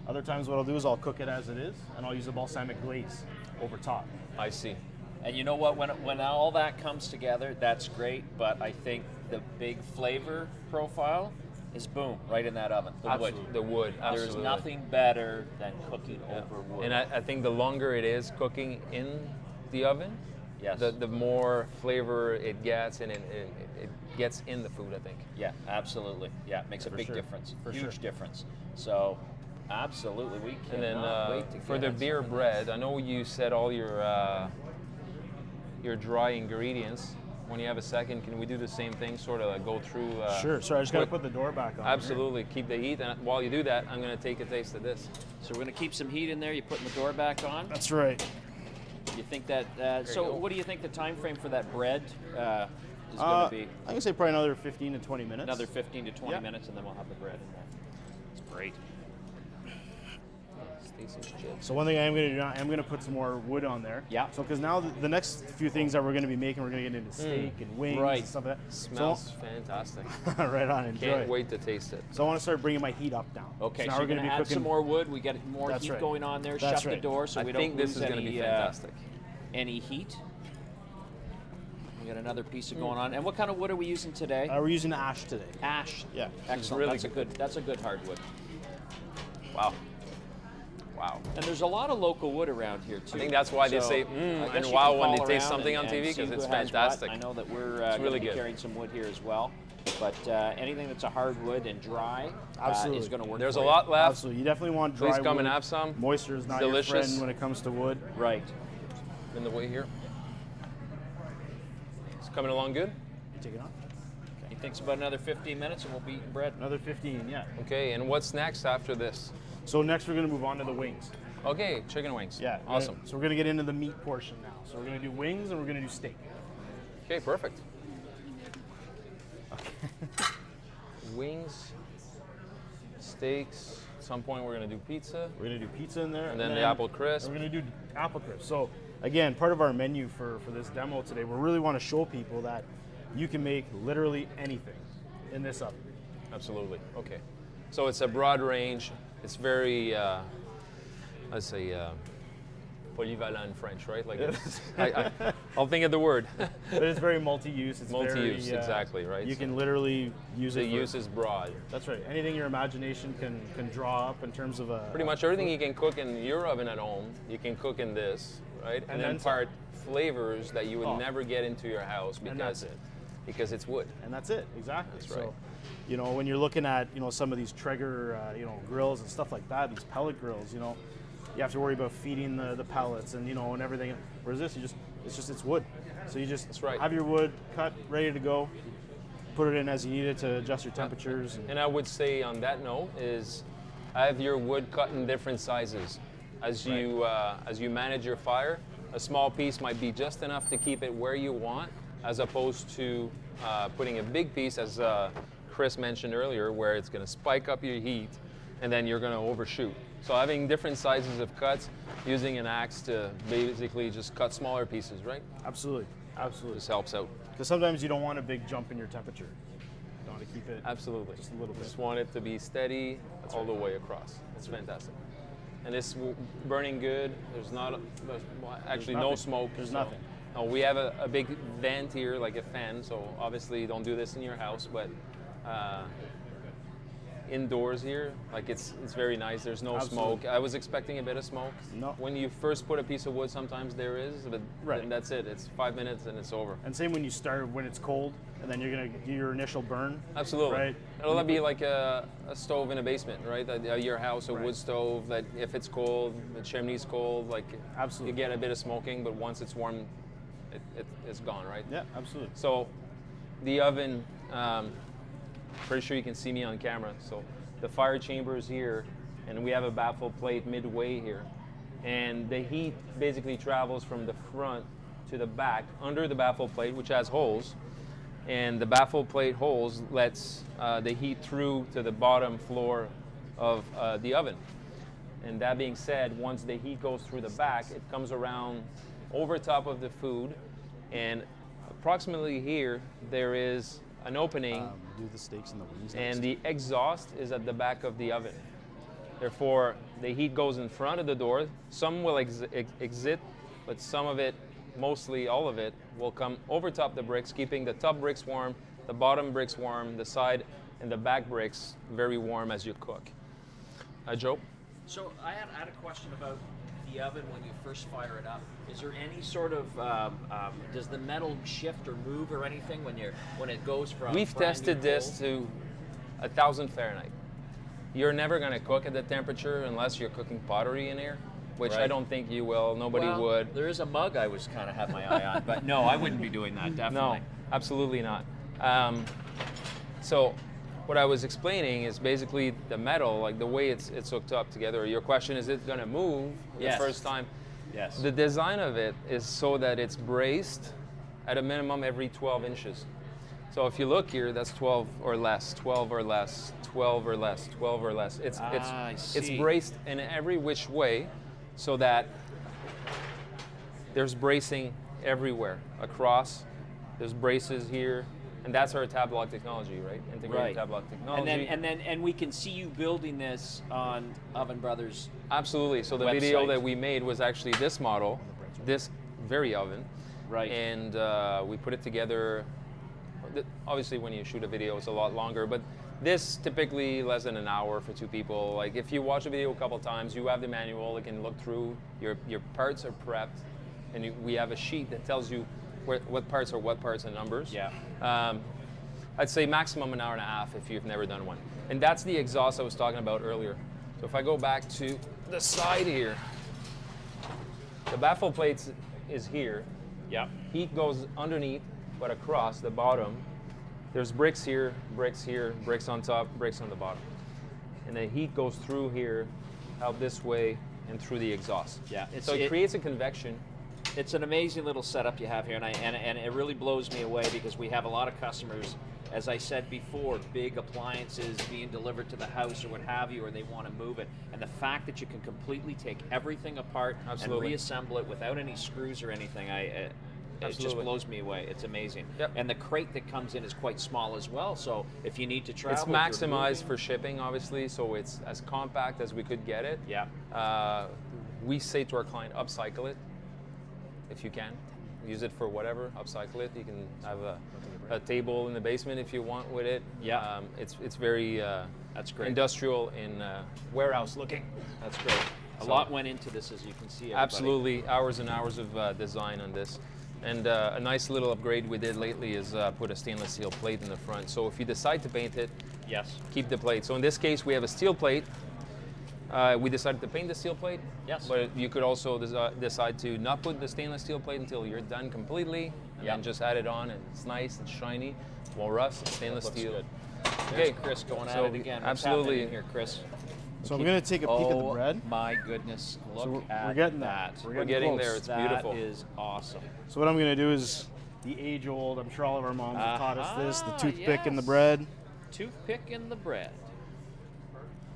Other times what I'll do is I'll cook it as it is, and I'll use a balsamic glaze over top. I see. And you know what? When all that comes together, that's great. But I think the big flavor profile is boom, right in that oven, the wood. The wood, There's absolutely. nothing better than cooking over wood. And I think the longer it is cooking in the oven, Yes. the more flavor it gets, and it gets in the food, I think. Yeah, absolutely. Yeah, it makes a big sure. difference. For Huge sure. difference. So, absolutely, we And then cannot wait to for get the it. beer bread, I know you said all your dry ingredients. When you have a second, can we do the same thing, sort of like go through? Sure. Sorry, I just got to quick- put the door back on. Absolutely, keep the heat. And while you do that, I'm going to take a taste of this. So we're going to keep some heat in there. You're putting the door back on. That's right. You think that? you So, go. what do you think the time frame for that bread is going I'm to be? gonna say probably another 15 to 20 minutes. Another 15 to 20 Yeah. minutes, and then we'll have the bread in there. It's great. Taste some chips. So one thing I am going to do, I am going to put some more wood on there. Yeah. So because now the next few things that we're going to be making, we're going to get into steak and wings Right. and stuff like that. Smells fantastic. So, right on, enjoy. Can't wait to taste it. So I want to start bringing my heat up now. Okay, So so, now we're going to add some more wood. We get more That's heat right. going on there. That's Shut right. the door so I we think don't this lose is going to any, be fantastic. any heat. We got another piece of going on. And what kind of wood are we using today? We're using ash today. Ash. Yeah. Excellent. really That's a good hardwood. Wow. Wow. And there's a lot of local wood around here too. I think that's why they So, say, I guess and you wow can when they call taste around something on and TV, see because who it's has what. fantastic. I know that we're It's going really to be good. carrying some wood here as well. But anything that's a hardwood and dry Absolutely. is going to work. There's for a you. lot left. Absolutely. You definitely want dry Please come wood. and have some. Moisture is not Delicious. your friend when it comes to wood. Right. In the way here. It's coming along good. Take it on. He thinks about another 15 minutes and we'll be eating bread. Another 15, yeah. Okay, and what's next after this? So next we're going to move on to the wings. Okay, chicken wings. Yeah. Awesome. So we're going to get into the meat portion now. So we're going to do wings and we're going to do steak. Okay, perfect. Wings, steaks. At some point we're gonna do pizza. We're going to do pizza in there. And then the apple crisp. We're going to do apple crisp. So again, part of our menu for this demo today, we really want to show people that you can make literally anything in this oven. Absolutely. Okay. So it's a broad range. It's very, let's say, polyvalent in French, right? Like it's, I'll think of the word. But it's very multi-use. It's Multi-use, very, exactly, right? You So can literally use the it. use is broad. That's right. Anything your imagination can draw up in terms of a. Pretty much everything you can cook in your oven at home, you can cook in this, right? And then impart flavors that you would Oh. never get into your house And that's it. because it's wood. And that's it. Exactly. That's right. So, you know, when you're looking at some of these Traeger grills and stuff like that, these pellet grills, you have to worry about feeding the pellets and and everything. Whereas this, it's wood. So you just That's right. have your wood cut, ready to go. Put it in as you need it to adjust your temperatures. And I would say on that note is have your wood cut in different sizes. As you manage your fire, a small piece might be just enough to keep it where you want, as opposed to putting a big piece, as Chris mentioned earlier, where it's going to spike up your heat and then you're going to overshoot. So having different sizes of cuts, using an axe to basically just cut smaller pieces, right? Absolutely. Absolutely. Just helps out. Because sometimes you don't want a big jump in your temperature. You want to keep it Absolutely. just a little bit. Just want it to be steady all the way across. It's fantastic. And it's burning good. There's actually no nothing. smoke. There's so- nothing. No, we have a big vent here, like a fan. So obviously, don't do this in your house, but indoors here, like it's very nice. There's no Absolutely. smoke. I was expecting a bit of smoke. No. When you first put a piece of wood, sometimes there is, but Right. then that's it. It's 5 minutes and it's over. And same when you start, when it's cold, and then you're going to do your initial burn. Absolutely. Right. It'll be like a stove in a basement, right? Your house, a Right. wood stove, that if it's cold, the chimney's cold, like Absolutely. you get a bit of smoking, but once it's warm, it's gone, right? Yeah, absolutely. So the oven, pretty sure you can see me on camera. So the fire chamber is here, and we have a baffle plate midway here. And the heat basically travels from the front to the back under the baffle plate, which has holes. And the baffle plate holes lets the heat through to the bottom floor of the oven. And that being said, once the heat goes through the back, it comes around over top of the food, and approximately here there is an opening, Do the steaks and the wings. and the exhaust is at the back of the oven. Therefore, the heat goes in front of the door. Some will exit, but some of it, mostly all of it, will come over top the bricks, keeping the top bricks warm, the bottom bricks warm, the side and the back bricks very warm as you cook. Joe? So I had a question about the oven when you first fire it up. Is there any sort of does the metal shift or move or anything when it goes from? We've brand tested new this cold? to 1,000 Fahrenheit. You're never going to cook at that temperature unless you're cooking pottery in here, which I Right. don't think you will. Nobody Well, would. There is a mug I was kind of had my eye on, but no, I wouldn't be doing that. Definitely. No, absolutely not. So what I was explaining is basically the metal, like the way it's hooked up together. Your question, is it going to move Yes. the first time? Yes. The design of it is so that it's braced at a minimum every 12 inches. So if you look here, that's 12 or less, 12 or less, 12 or less, 12 or less. I It's see. braced in every which way so that there's bracing everywhere across. There's braces here, and that's our tab lock technology, right? Integrated Right. tab lock technology. And we can see you building this on Oven Brothers. Absolutely. So the video Website. that we made was actually this model, this very oven. Right. And we put it together. Obviously, when you shoot a video, it's a lot longer, but this typically less than an hour for two people. Like if you watch a video a couple times, you have the manual, you can look through, your parts are prepped, and we have a sheet that tells you what parts are what parts and numbers. Yeah. I'd say maximum an hour and a half if you've never done one. And that's the exhaust I was talking about earlier. So if I go back to the side here, the baffle plate is here. Yeah. Heat goes underneath, but across the bottom, there's bricks here, bricks on top, bricks on the bottom. And the heat goes through here, out this way, and through the exhaust. Yeah. So it creates a convection. It's an amazing little setup you have here, and it really blows me away because we have a lot of customers, as I said before, big appliances being delivered to the house or what have you, or they want to move it. And the fact that you can completely take everything apart Absolutely. and reassemble it without any screws or anything, it just Absolutely. blows me away. It's amazing. Yep. And the crate that comes in is quite small as well, so if you need to travel, It's if you're maximized moving- for shipping, obviously, so it's as compact as we could get it. Yeah. We say to our client, upcycle it if you can. Use it for whatever, upcycle it. You can have a table in the basement if you want with it. Yeah. It's very That's great. industrial and warehouse looking. That's great. A So- lot went into this, as you can see. Everybody. Absolutely, hours and hours of design on this. And a nice little upgrade we did lately is put a stainless steel plate in the front. So if you decide to paint it, Yes. keep the plate. So in this case, we have a steel plate. We decided to paint the steel plate. Yes. But you could also decide to not put the stainless steel plate until you're done completely, and Yeah. then just add it on, and it's nice and shiny. Won't rust. It's stainless Looks steel. good. Okay, There's Chris going so at it again. What's absolutely. happening here, Chris? So I'm going to take a peek at the bread. Oh my goodness! Look we're at getting that. there. We're getting close. there. It's That beautiful. is awesome. So what I'm going to do is the age-old, I'm sure all of our moms have taught us this, the Ah, toothpick in the yes. bread. Toothpick in the bread.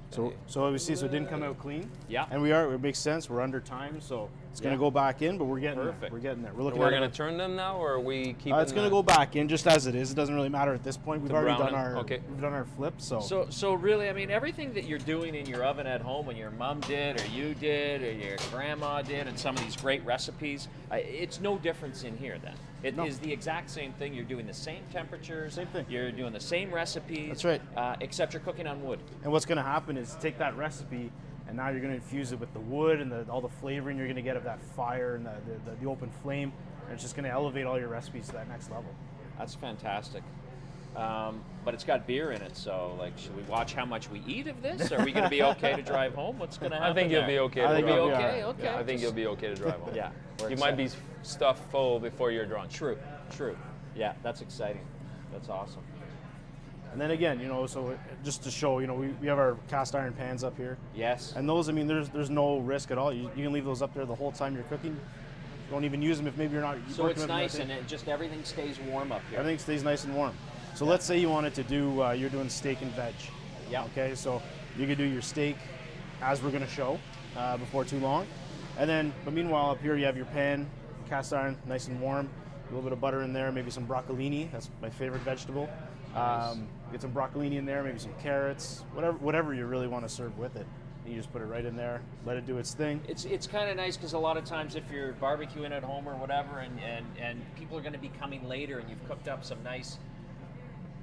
So obviously, so it didn't come out clean. Yeah. And it makes sense. We're under time, so it's going Yeah. to go back in, but we're getting there. Perfect. We're getting there. We're So looking we're at going it. to turn them now, or are we keeping It's going to go back in just as it is. It doesn't really matter at this point. We've The already brown done and- our okay. we've done our flip. So So really, I mean, everything that you're doing in your oven at home, and your mom did, or you did, or your grandma did, and some of these great recipes, it's no difference in here. Then it No. is the exact same thing. You're doing the same temperatures. Same thing. You're doing the same recipes. That's right. Except you're cooking on wood. and what's going to happen is take that recipe, and now you're going to infuse it with the wood and all the flavoring you're going to get of that fire and the open flame, and it's just going to elevate all your recipes to that next level. That's fantastic. But it's got beer in it, so like, should we watch how much we eat of this? Are we going to be okay to drive home? What's going to happen? I think you'll there? be okay. I to think drive you'll home. be okay. all right. Okay. I think you'll be okay to drive home. Yeah. we're You might be excited. stuffed full before you're drunk. True. Yeah, that's exciting. That's awesome. And then again, so just to show, we have our cast iron pans up here, Yes. and those, I mean, there's no risk at all. You can leave those up there the whole time you're cooking. You don't even use them if maybe you're not. So working it's with them that nice, day. and it just everything stays warm up here. Everything stays nice and warm. So let's say you wanted to do, you're doing steak and veg. Yeah. Okay, so you could do your steak as we're going to show before too long. But meanwhile up here you have your pan, cast iron, nice and warm. A little bit of butter in there, maybe some broccolini. That's my favorite vegetable. Nice. Get some broccolini in there, maybe some carrots, whatever you really want to serve with it. And you just put it right in there, let it do its thing. It's kind of nice because a lot of times if you're barbecuing at home or whatever, and people are going to be coming later, and you've cooked up some nice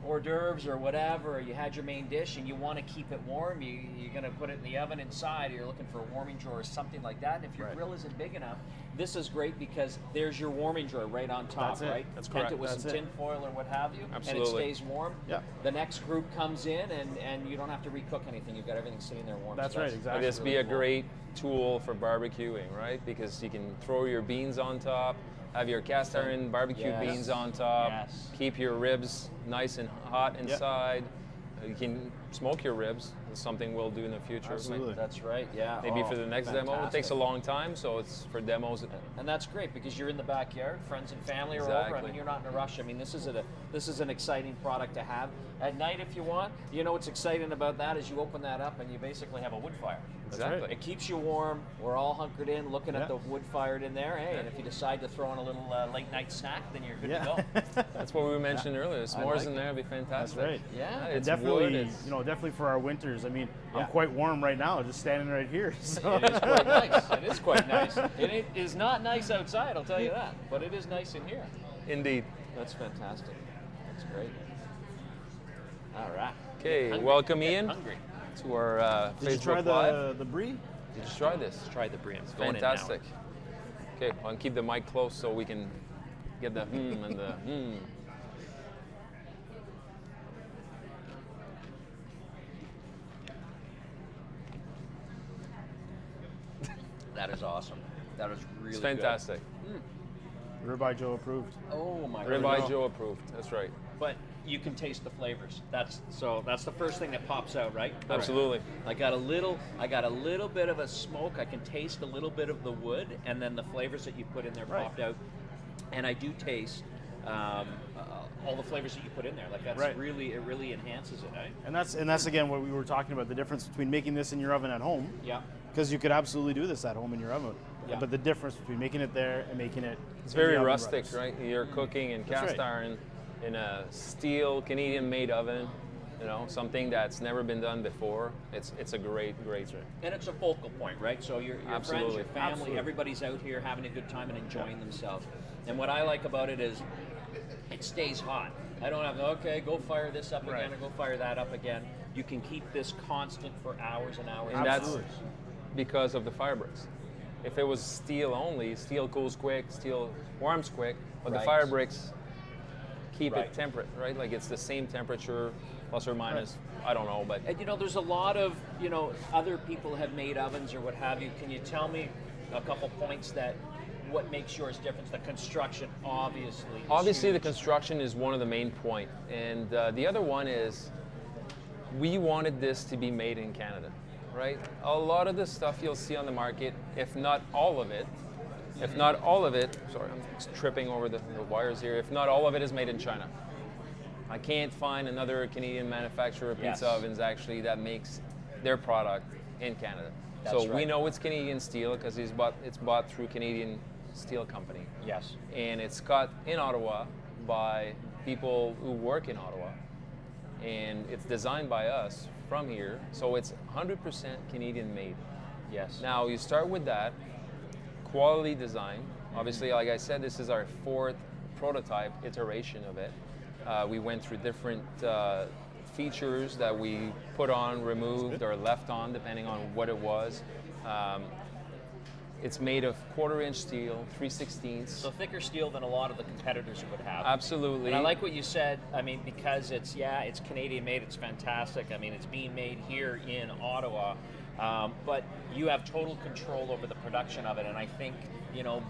hors d'oeuvres or whatever, you had your main dish and you want to keep it warm, you're going to put it in the oven inside, or you're looking for a warming drawer or something like that. And if your Right. grill isn't big enough, this is great because there's your warming drawer right on top, That's it. right? That's Tent correct. it with That's some it. tin foil or what have you, Absolutely. and it stays warm. Yeah. The next group comes in and you don't have to recook anything. You've got everything sitting there warm. That's So right, exactly. This be really a cool. great tool for barbecuing, right? Because you can throw your beans on top, have your cast iron barbecue Yes. beans on top, Yes. keep your ribs nice and hot inside. You can smoke your ribs. It's something we'll do in the future. Absolutely. That's right, yeah. Maybe Oh, for the next demo. It takes fantastic. a long time, so it's for demos. And that's great because you're in the backyard, friends and family are over. I Exactly. mean, you're not in a rush. I mean, this is an exciting product to have at night if you want. You know what's exciting about that is you open that up and you basically have a wood fire. Exactly. It keeps you warm. We're all hunkered in, looking Yeah. at the wood fired in there. Hey, and if you decide to throw in a little late night snack, then you're good Yeah. to go. That's what we mentioned earlier. S'mores like in it. there would be fantastic. right. Yeah. It's definitely, wood. It's, definitely for our winters. I mean, Yeah. I'm quite warm right now, just standing right here. So. It is quite nice. It is quite nice. It is not nice outside, I'll tell you that. But it is nice in here. indeed. That's fantastic. That's great. All right. Okay, Hungry. welcome Getting Ian hungry. to our Did you Facebook try Live. the brie? Did you try this? Try the brie. It's going in now. Fantastic. Okay, I'll keep the mic close so we can get the and the That is awesome. That is really It's fantastic. Ribeye Joe approved. Good. Oh my Ribeye goodness. Joe approved. That's right. But you can taste the flavors. That's the first thing that pops out, right? Absolutely. I got a little bit of a smoke. I can taste a little bit of the wood, and then the flavors that you put in there Right. popped out. And I do taste all the flavors that you put in there. Like that's Right. it really enhances it, eh? And that's again what we were talking about, the difference between making this in your oven at home, Yeah. because you could absolutely do this at home in your oven. Yeah. But the difference between making it there and making it It's in the very oven rustic, brothers. right? You're cooking in That's cast right. iron in a steel Canadian-made oven. Something that's never been done before. It's a great. And it's a focal point, right? So your friends, Absolutely. your family, Absolutely. everybody's out here having a good time and enjoying themselves. And what I like about it is it stays hot. I don't have to, go fire this up Right. again or go fire that up again. You can keep this constant for hours and hours. And that's Absolutely. because of the fire bricks. If it was steel only, steel cools quick, steel warms quick, but the Right. fire bricks keep Right. it temperate, right? Like it's the same temperature, plus or minus. I don't know, but And there's a lot of, other people have made ovens or what have you. Can you tell me a couple points that what makes yours different? The construction, obviously. is obviously the huge. construction is one of the main point, and the other one is we wanted this to be made in Canada, right? A lot of the stuff you'll see on the market, if not all of it, sorry, I'm tripping over the wires here. If not all of it is made in China. I can't find another Canadian manufacturer of Yes. pizza ovens actually that makes their product in Canada. That's so we right. know it's Canadian steel because it's bought through Canadian Steel Company. Yes. And it's cut in Ottawa by people who work in Ottawa. And it's designed by us from here, so it's 100% Canadian made. Yes. Now you start with that, quality design. Obviously, like I said, this is our 4th prototype iteration of it. We went through different features that we put on, removed, or left on, depending on what it was. It's made of 1/4-inch steel, 3/16. So thicker steel than a lot of the competitors would have. Absolutely. And I like what you said. I mean, because it's Canadian made. It's fantastic. I mean, it's being made here in Ottawa, but you have total control over the production of it. And I think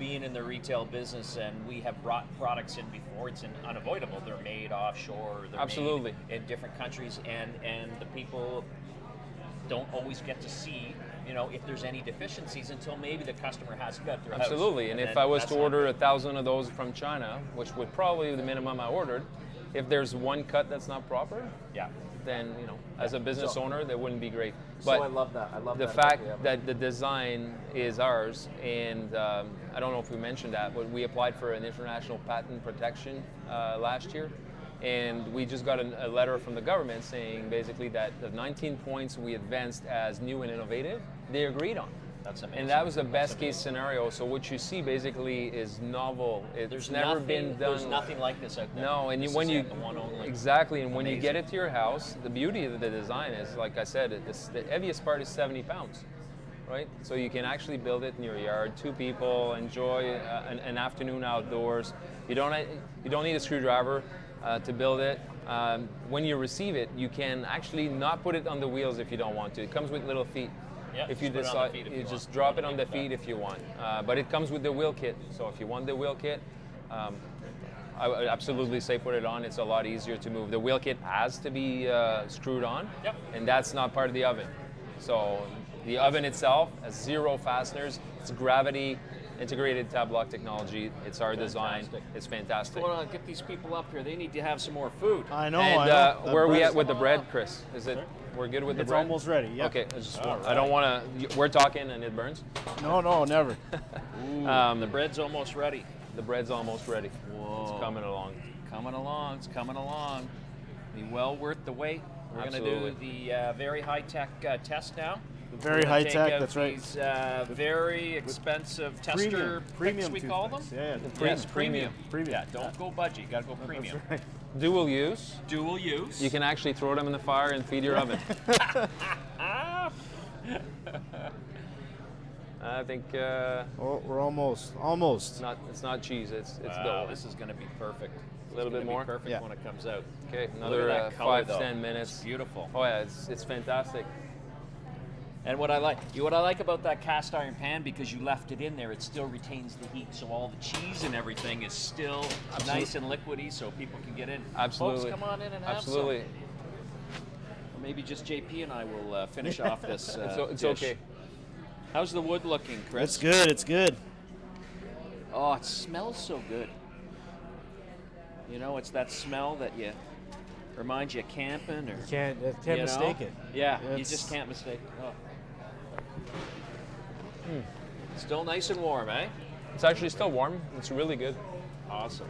being in the retail business, and we have brought products in before, it's unavoidable. They're made offshore. They're Absolutely. made in different countries, and the people don't always get to see. If there's any deficiencies until maybe the customer has them at their house. Absolutely, and if then I was that's to not order good. 1,000 of those from China, which would probably be the minimum I ordered, if there's one cut that's not proper, Yeah. then as a business So- owner, that wouldn't be great. So But I love that. I love the that fact about the that the design is ours, and I don't know if we mentioned that, but we applied for an international patent protection last year, and we just got a letter from the government saying basically that the 19 points we advanced as new and innovative, they agreed on. That's amazing. And that was the best case scenario. So what you see basically is novel. It's never been done. There's nothing like this out there. No, and This when is you it, the one only. exactly, and when you get Amazing. it to your house, the beauty of the design is, like I said, the heaviest part is 70 pounds, right? So you can actually build it in your yard. 2 people enjoy an afternoon outdoors. You don't need a screwdriver to build it. When you receive it, you can actually not put it on the wheels if you don't want to. It comes with little feet. Yeah, If you just put it on the decide, feet if you you just want. drop it on the feet if you want. But it comes with the wheel kit. So if you want the wheel kit, I would absolutely say put it on. It's a lot easier to move. The wheel kit has to be screwed on, Yep. and that's not part of the oven. So the oven itself has 0 fasteners. It's gravity integrated tab lock technology. It's our design. Fantastic. It's fantastic. Hold on, get these people up here. They need to have some more food. I know. And I know. The where are we bread's- at with the bread, Chris? Is it? We're good with the It's bread? almost ready. Yeah. Okay. I don't want to. We're talking and it burns. No, never. The bread's almost ready. The bread's almost ready. Whoa. It's coming along. Coming along. It's coming along. Be well worth the wait. We're going to do Absolutely. the very high-tech test now. Very We're gonna high take tech. out That's right. These very expensive tester Premium picks, we call them. toothpicks. Yeah. Yes, premium. Premium. Yeah, don't go budget. You got to go premium. That's right. Dual use. Dual use. You can actually throw them in the fire and feed your oven. I think Oh, we're almost. it's not cheese. It's Wow, dough. this is going to be perfect. A little It's bit gonna more? be perfect Yeah. when it comes out. Okay, Look another at that color, 5 though. 10 minutes. It's beautiful. Oh yeah, it's fantastic. And what I like about that cast iron pan, because you left it in there, it still retains the heat, so all the cheese and everything is still nice and liquidy, so people can get in. Absolutely. Folks, come on in and have Absolutely. some. Or maybe just JP and I will finish off this. It's dish. okay. How's the wood looking, Chris? It's good. It's good. Oh, it smells so good. You know, it's that smell that reminds you of camping, or Can't you mistake know? it. Yeah, you It's- just can't mistake it. Oh. Still nice and warm, eh? It's actually still warm. It's really good. Awesome.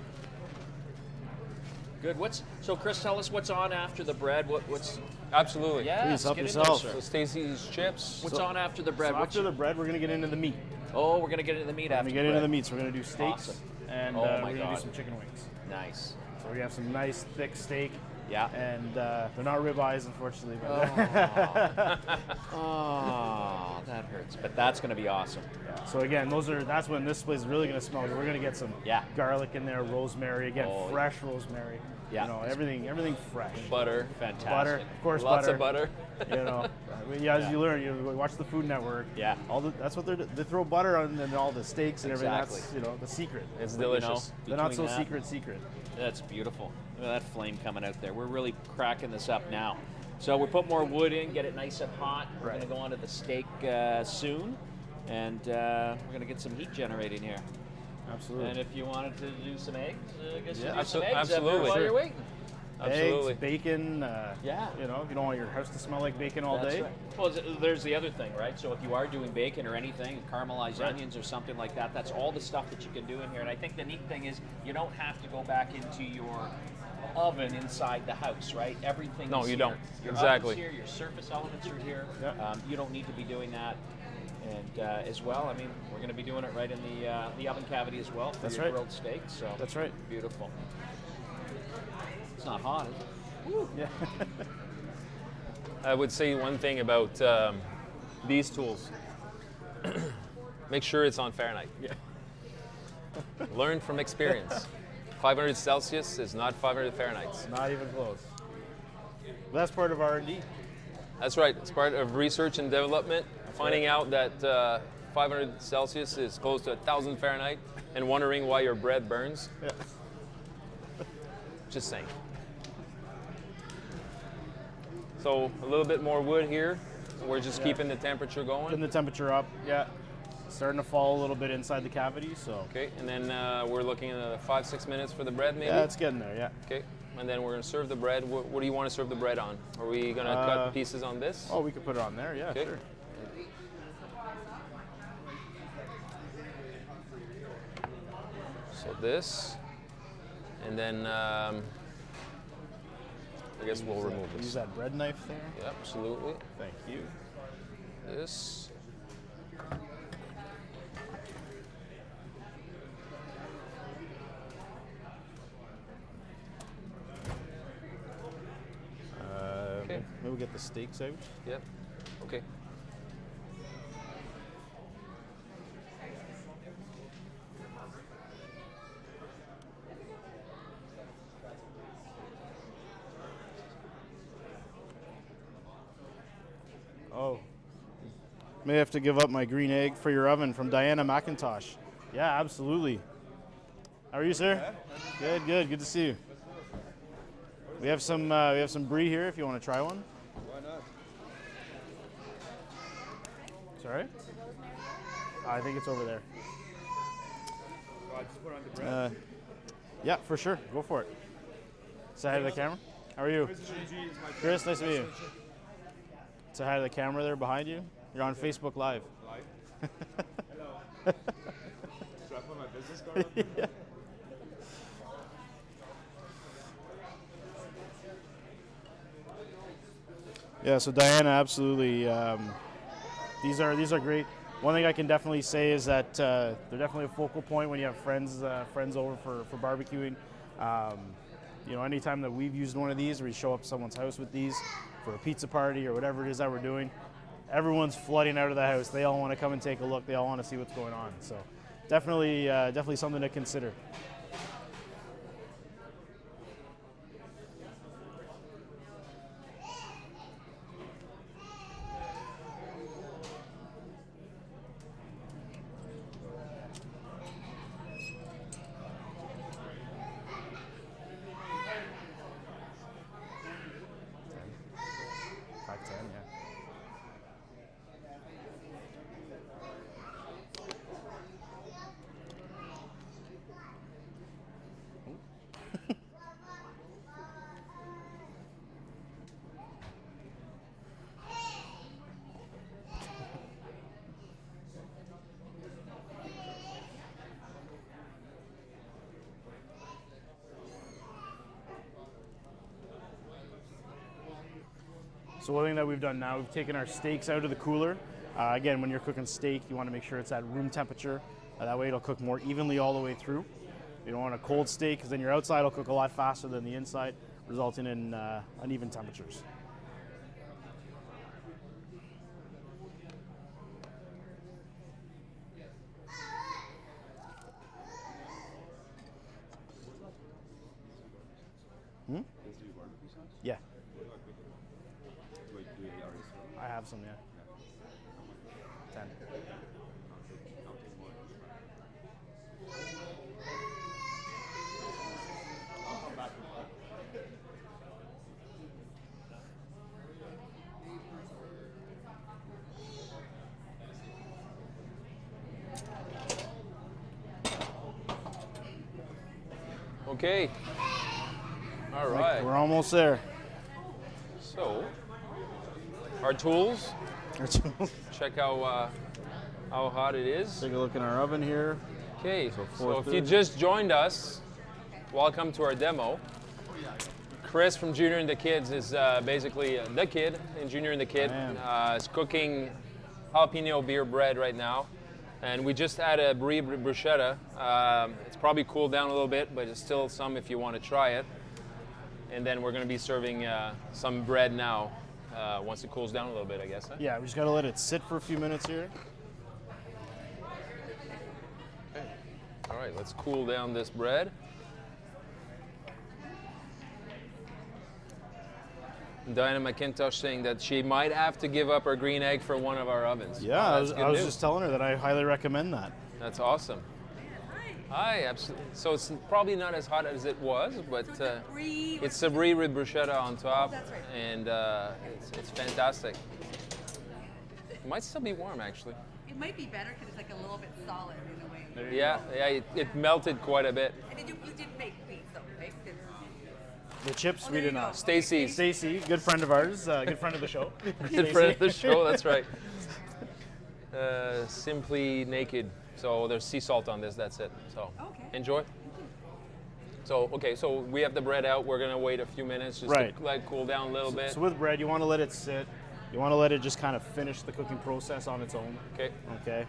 Good. So Chris, tell us what's on after the bread. What's Absolutely. yeah? Please, help get in yourself. there, So sir. Stacy's chips. What's on after the bread? So after the bread, we're gonna get into the meat. Oh, we're gonna get into the meat We're after gonna get the into bread. the meat. So we're gonna do steaks, Awesome. and Oh we're my gonna God. do some chicken wings. Nice. So we have some nice thick steak. Yeah. And they're not ribeyes, unfortunately. But Oh, that hurts. But that's gonna be awesome. yeah. So again, that's when this place is really gonna smell good. We're gonna get some Yeah. garlic in there, rosemary. Again, Oh, fresh rosemary. Yeah. You know, everything fresh. Butter. Fantastic. Butter, of course. Lots butter. of butter. You know, yeah, as you learn, you watch the Food Network. Yeah. That's what they throw butter on and all the steaks and everything. Exactly. That's the secret. It's You know, delicious. The not between so that- secret. That's beautiful. Look at that flame coming out there. We're really cracking this up now. So we put more wood in, get it nice and hot. We're Right. going to go on to the steak soon, and we're going to get some heat generating here. Absolutely. And if you wanted to do some eggs, I guess you Yeah, do some eggs absolutely. while Sure. you're waiting. Absolutely. Eggs, bacon. Yeah. You know, if you don't want your house to smell like bacon all That's day. right. Well, there's the other thing, right? So if you are doing bacon or anything, caramelized onions or something like that, that's all the stuff that you can do in here. And I think the neat thing is you don't have to go back into your oven inside the house, right? Everything No, is you here. don't. Your Exactly. oven's here, your surface elements are here. Yeah. You don't need to be doing that. And as well, I mean, we're going to be doing it right in the oven cavity as well for That's your right. grilled steak. So That's right. beautiful. It's not hot, is it? Yeah. I would say one thing about these tools. Make sure it's on Fahrenheit. Yeah. Learn from experience. 500 Celsius is not 500 Fahrenheit. Not even close. But that's part of R&D. That's right. It's part of research and development. Finding out that 500 Celsius is close to 1,000 Fahrenheit and wondering why your bread burns. Yeah. Just saying. So a little bit more wood here. We're just keeping the temperature Getting going. the temperature up. Yeah. Starting to fall a little bit inside the cavity. So. Okay, and then we're looking at 5-6 minutes for the bread, maybe. Yeah, it's getting there. Yeah. Okay, and then we're gonna serve the bread. What do you want to serve the bread on? Are we gonna cut pieces on this? Oh, we could put it on there. Yeah, Okay. sure. So this, and then I guess we'll remove Use this. that bread knife there. Yeah, absolutely. Thank you. This. we'll get the steaks out. Yep. Okay. Oh. May have to give up my green egg for your oven from Diana McIntosh. Yeah, absolutely. How are you, sir? Good, good. Good to see you. We have some brie here if you want to try one. Why not? Sorry? I think it's over there. I just put on the bread. Yeah, for sure. Go for it. Say hi to the camera. How are you? Chris, nice to meet you. Say hi to the camera there behind you. You're on Facebook Live. Live? Hello. Should I put my business card on? Yeah. Yeah, so Diana, absolutely. These are great. One thing I can definitely say is that they're definitely a focal point when you have friends over for barbecuing. You know, anytime that we've used one of these, or we show up to someone's house with these for a pizza party or whatever it is that we're doing, everyone's flooding out of the house. They all want to come and take a look. They all want to see what's going on. So definitely something to consider. So one thing that we've done now, we've taken our steaks out of the cooler. Again, when you're cooking steak, you want to make sure it's at room temperature. That way it'll cook more evenly all the way through. You don't want a cold steak because then your outside will cook a lot faster than the inside, resulting in uneven temperatures. Hmm? Yeah. I have some, yeah. 10. Okay. All right. We're almost there. So, our tools. Check out how hot it is. Take a look in our oven here. Okay, so if you just joined us, welcome to our demo. Chris from Junior and the Kids is basically the kid in Junior and the Kid. Is cooking jalapeno beer bread right now. And we just had a Brie bruschetta. It's probably cooled down a little bit, but it's still some if you want to try it. And then we're going to be serving some bread now, once it cools down a little bit, I guess. Huh? Yeah, we just got to let it sit for a few minutes here. Okay. All right, let's cool down this bread. Diana McIntosh saying that she might have to give up her green egg for one of our ovens. Yeah, I was just telling her that I highly recommend that. That's awesome. Hi, absolutely. So it's probably not as hot as it was, but it's a brie with bruschetta on top, and it's fantastic. It might still be warm, actually. It might be better because it's like a little bit solid in a way. Yeah, it melted quite a bit. And you did make Pizz though, right? The chips we did not. Stacy, good friend of ours, good friend of the show. good friend of the show. That's right. Simply naked. So there's sea salt on this. That's it. So enjoy. So so we have the bread out. We're gonna wait a few minutes just to let it cool down a little bit. So with bread, you want to let it sit. You want to let it just kind of finish the cooking process on its own. Okay. Okay.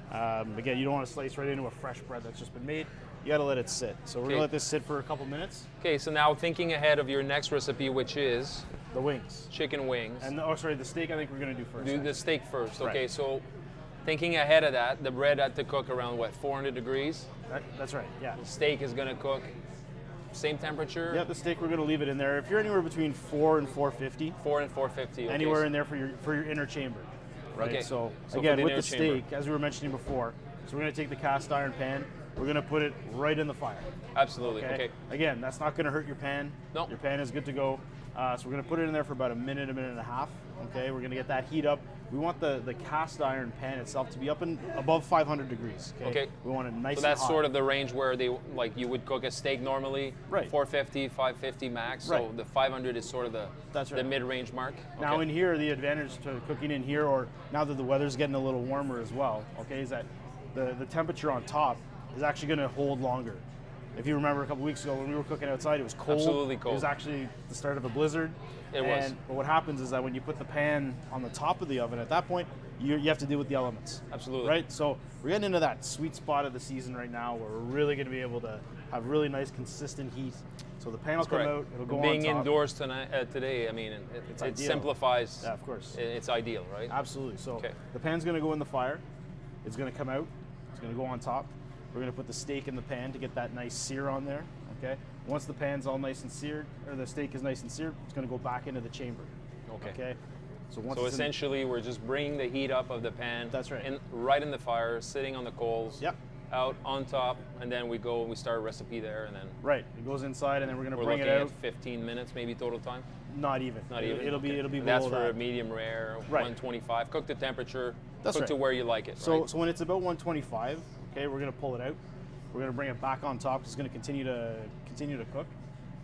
Again, you don't want to slice right into a fresh bread that's just been made. You got to let it sit. So we're gonna let this sit for a couple minutes. Okay. So now thinking ahead of your next recipe, which is The wings. Chicken wings. And oh, sorry, the steak I think we're gonna do first. Do the steak first. Right. Okay, so thinking ahead of that, the bread had to cook around what, 400 degrees? That's right. Yeah. The steak is gonna cook same temperature? Yeah, the steak we're gonna leave it in there. If you're anywhere between 4 and 450. 4 and 450. Okay. Anywhere in there for your inner chamber. Right. Okay. So So again, for the with inner the chamber. steak, as we were mentioning before, so we're gonna take the cast iron pan. We're gonna put it right in the fire. Absolutely. Okay. Again, that's not gonna hurt your pan. No. Your pan is good to go. So we're gonna put it in there for about a minute and a half. Okay. We're gonna get that heat up. We want the cast iron pan itself to be up and above 500 degrees. Okay. We want it nice. So that's and hot. sort of the range where they like you would cook a steak normally. Right. 450, 550 max. So Right. the 500 is sort of That's the right. mid-range mark. Now Okay. in here, the advantage to cooking in here, or now that the weather's getting a little warmer as well, okay, is that the temperature on top is actually going to hold longer. If you remember a couple weeks ago when we were cooking outside, it was cold. Absolutely cold. It was actually the start of a blizzard. It was. But what happens is that when you put the pan on the top of the oven, at that point, you have to deal with the elements. Absolutely. Right? So we're getting into that sweet spot of the season right now where we're really going to be able to have really nice, consistent heat. So the pan will come Correct. out, it'll go Being on top. indoors today, I mean, it ideal. simplifies. Yeah, of course. It's ideal, right? Absolutely. So Okay. the pan's going to go in the fire. It's going to come out. It's going to go on top. We're going to put the steak in the pan to get that nice sear on there. Okay. Once the pan's all nice and seared, or the steak is nice and seared, it's going to go back into the chamber. Okay. Okay. So once So it's in- essentially, we're just bringing the heat up of the pan. That's right. Right in the fire, sitting on the coals. Yep. Out on top, and then we go. We start a recipe there, and then right. It goes inside, and then we're going to we're bring looking it at out. 15 minutes, maybe total time. Not even. Not even. It'll Okay. be And below that's for a that. medium rare, Right. 125. Cook the temperature. That's cook right. to where you like it. So right? so when it's about 125, okay, we're going to pull it out. We're going to bring it back on top. It's going to continue to cook,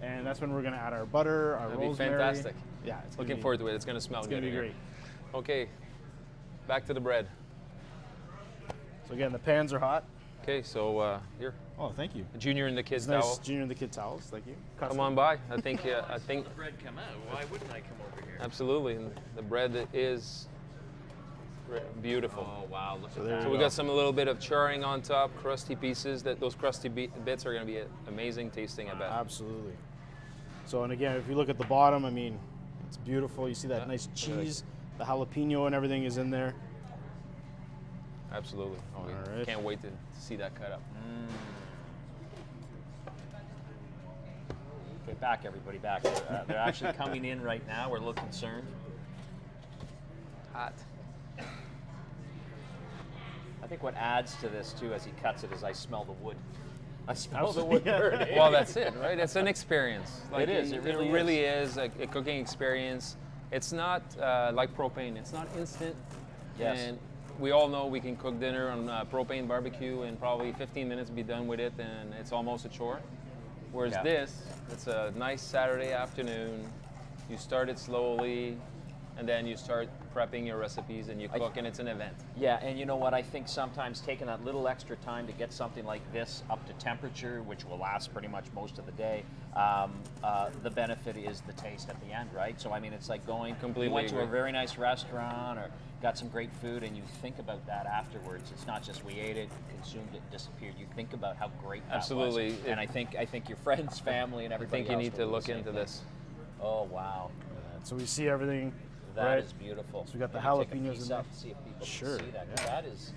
and that's when we're going to add our butter, our That'd be rosemary. fantastic. Yeah, it's gonna Looking be- forward to it. It's going to smell It's good. going to be in great. here. Okay. Back to the bread. So again, the pans are hot. Okay, so here, Oh, thank you. Junior and the kids' Nice towel. Junior and the kid towels. Thank you. Come on by. I think The bread come out. Why wouldn't I come over here? absolutely. And the bread is beautiful. Oh wow! Look So at there that. So we got some a little bit of charring on top, crusty pieces. Those crusty bits are going to be amazing tasting, I bet. Absolutely. So, and again, if you look at the bottom, I mean, it's beautiful. You see that Yeah. nice cheese, the jalapeno and everything is in there. Absolutely. Oh, we All right. can't wait to see that cut up. Okay, back everybody, back. They're actually coming in right now. We're a little concerned. Hot. I think what adds to this too, as he cuts it, is I smell the wood. I smell the Absolutely, wood yeah. burning. Well, that's it, right? It's an experience. It is, it really is a cooking experience. It's not like propane. It's not instant. Yes. And we all know we can cook dinner on propane barbecue in probably 15 minutes, be done with it, and it's almost a chore. Whereas Yeah. this, it's a nice Saturday afternoon. You start it slowly, and then you start prepping your recipes, and you cook, and it's an event. Yeah, and you know what? I think sometimes taking that little extra time to get something like this up to temperature, which will last pretty much most of the day, the benefit is the taste at the end, right? So I mean, it's like going. Completely You went to a agree. very nice restaurant or got some great food, and you think about that afterwards. It's not just we ate it, consumed it, disappeared. You think about how great that Absolutely. was. And I think your friends, family, and I everybody think you else need will to do the look same into thing. this. Oh wow. So we see everything. That is right? beautiful. So we got the Maybe take a jalapenos piece in there. up and see if people Sure, can see that. 'Cause yeah. That is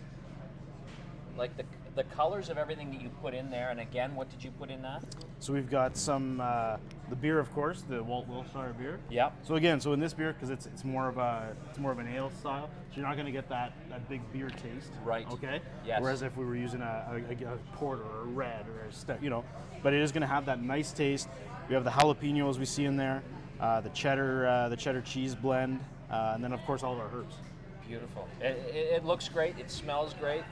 like the colors of everything that you put in there. And again, what did you put in that? So we've got some the beer, of course, the Walsh Wiltshire beer. Yep. So again, so in this beer, because it's more of an ale style, so you're not going to get that big beer taste. Right. Okay. Yes. Whereas if we were using a porter or a red or a stout, but it is going to have that nice taste. We have the jalapenos we see in there, the cheddar cheese blend, and then of course all of our herbs. Beautiful. It looks great. It smells great.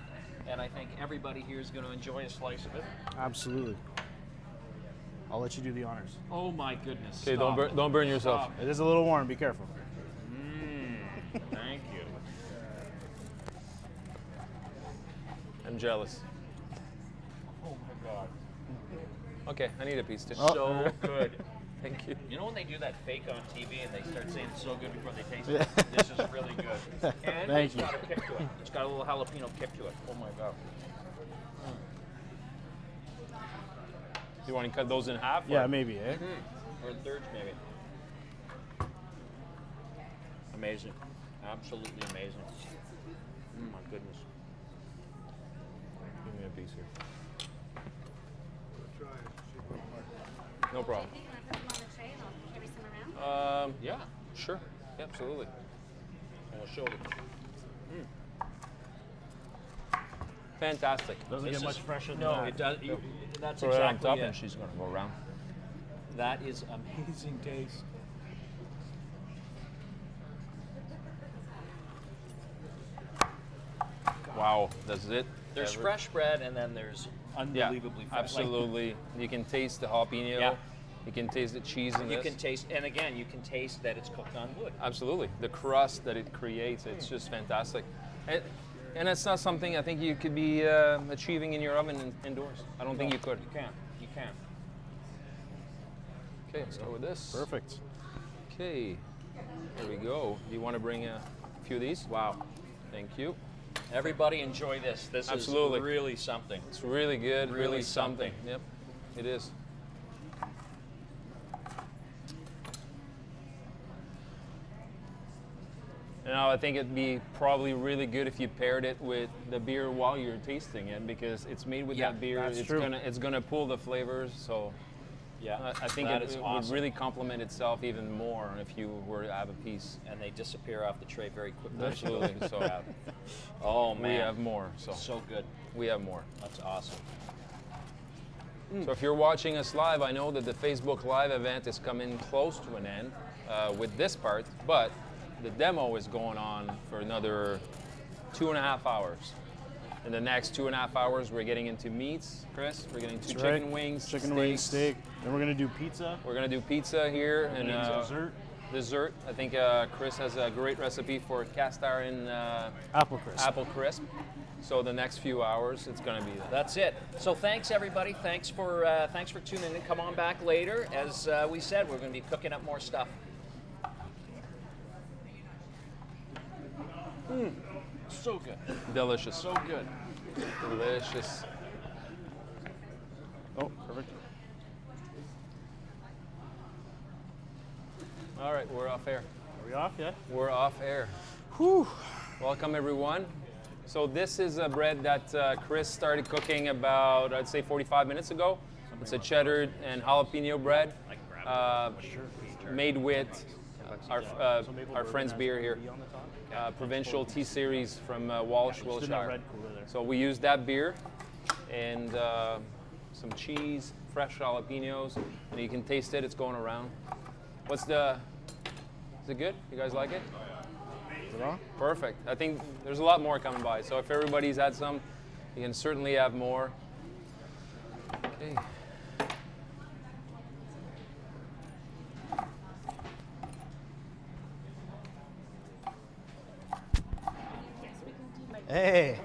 And I think everybody here is going to enjoy a slice of it. Absolutely. I'll let you do the honors. Oh my goodness. Okay, don't burn yourself. It is a little warm. Be careful. Thank you. I'm jealous. Oh my God. Okay, I need a piece too. So good. Thank you. You know when they do that fake on TV and they start saying it's so good before they taste it? This is really good. And Thank it's you. got a kick to it. It's got a little jalapeno kick to it. Oh my God. You want to cut those in half? Yeah, or- maybe. Eh? Or in thirds maybe. Amazing. Absolutely amazing. My goodness. Give me a piece here. No problem. Can I put them on the tray and I'll carry some around? Yeah, sure. Yeah, absolutely. I'll show you. Fantastic. Doesn't This get is- much fresher than No, that. it does. That's Throw it on exactly top it. and she's gonna go around. That is amazing taste. Wow, that's it. There's fresh bread and then there's Yeah, unbelievably fresh. absolutely. You can taste the jalapeno. Yeah. You can taste the cheese in You this. can taste, and again, you can taste that it's cooked on wood. Absolutely. The crust that it creates, it's just fantastic. And it's not something I think you could be achieving in your oven indoors. I don't think you could. You can't. You can't. Okay, let's go with this. Perfect. Okay, there we go. Do you want to bring a few of these? Wow. Thank you. Everybody enjoy this. This Absolutely. is really something. It's really good, Really really something. something. Yep, it is. Now, I think it'd be probably really good if you paired it with the beer while you're tasting it, because it's made with Yeah, that beer. that's It's true. gonna pull the flavors. So Yeah. I think that it is would awesome. really complement itself even more if you were to have a piece. And they disappear off the tray very quickly. Absolutely. So Oh man. we have more. So So good. we have more. That's awesome. So if you're watching us live, I know that the Facebook Live event is coming close to an end with this part, but the demo is going on for another 2.5 hours. In the next 2.5 hours, we're getting into meats, Chris. We're getting into That's chicken right. wings, Chicken wings, steaks. steak. Then we're gonna do pizza. We're gonna do pizza here and Dessert. dessert. I think Chris has a great recipe for cast iron Apple crisp. apple crisp. So the next few hours, it's gonna be that. That's it. So thanks everybody. Thanks for tuning in. Come on back later. As we said, we're going to be cooking up more stuff. So good. Delicious. So good. Delicious. Oh, perfect. All right, we're off air. Are we off? Yeah. We're off air. Whew. Welcome everyone. So this is a bread that Chris started cooking about, I'd say 45 minutes ago. It's a cheddar and jalapeno bread made with our friend's beer here, Provincial Tea Series from Walsh Wiltshire. red cooler there. So we use that beer and some cheese, fresh jalapenos, and you can taste it, it's going around. Is it good? You guys like it? Is it on? Perfect. I think there's a lot more coming by. So if everybody's had some, you can certainly have more. Okay. Hey.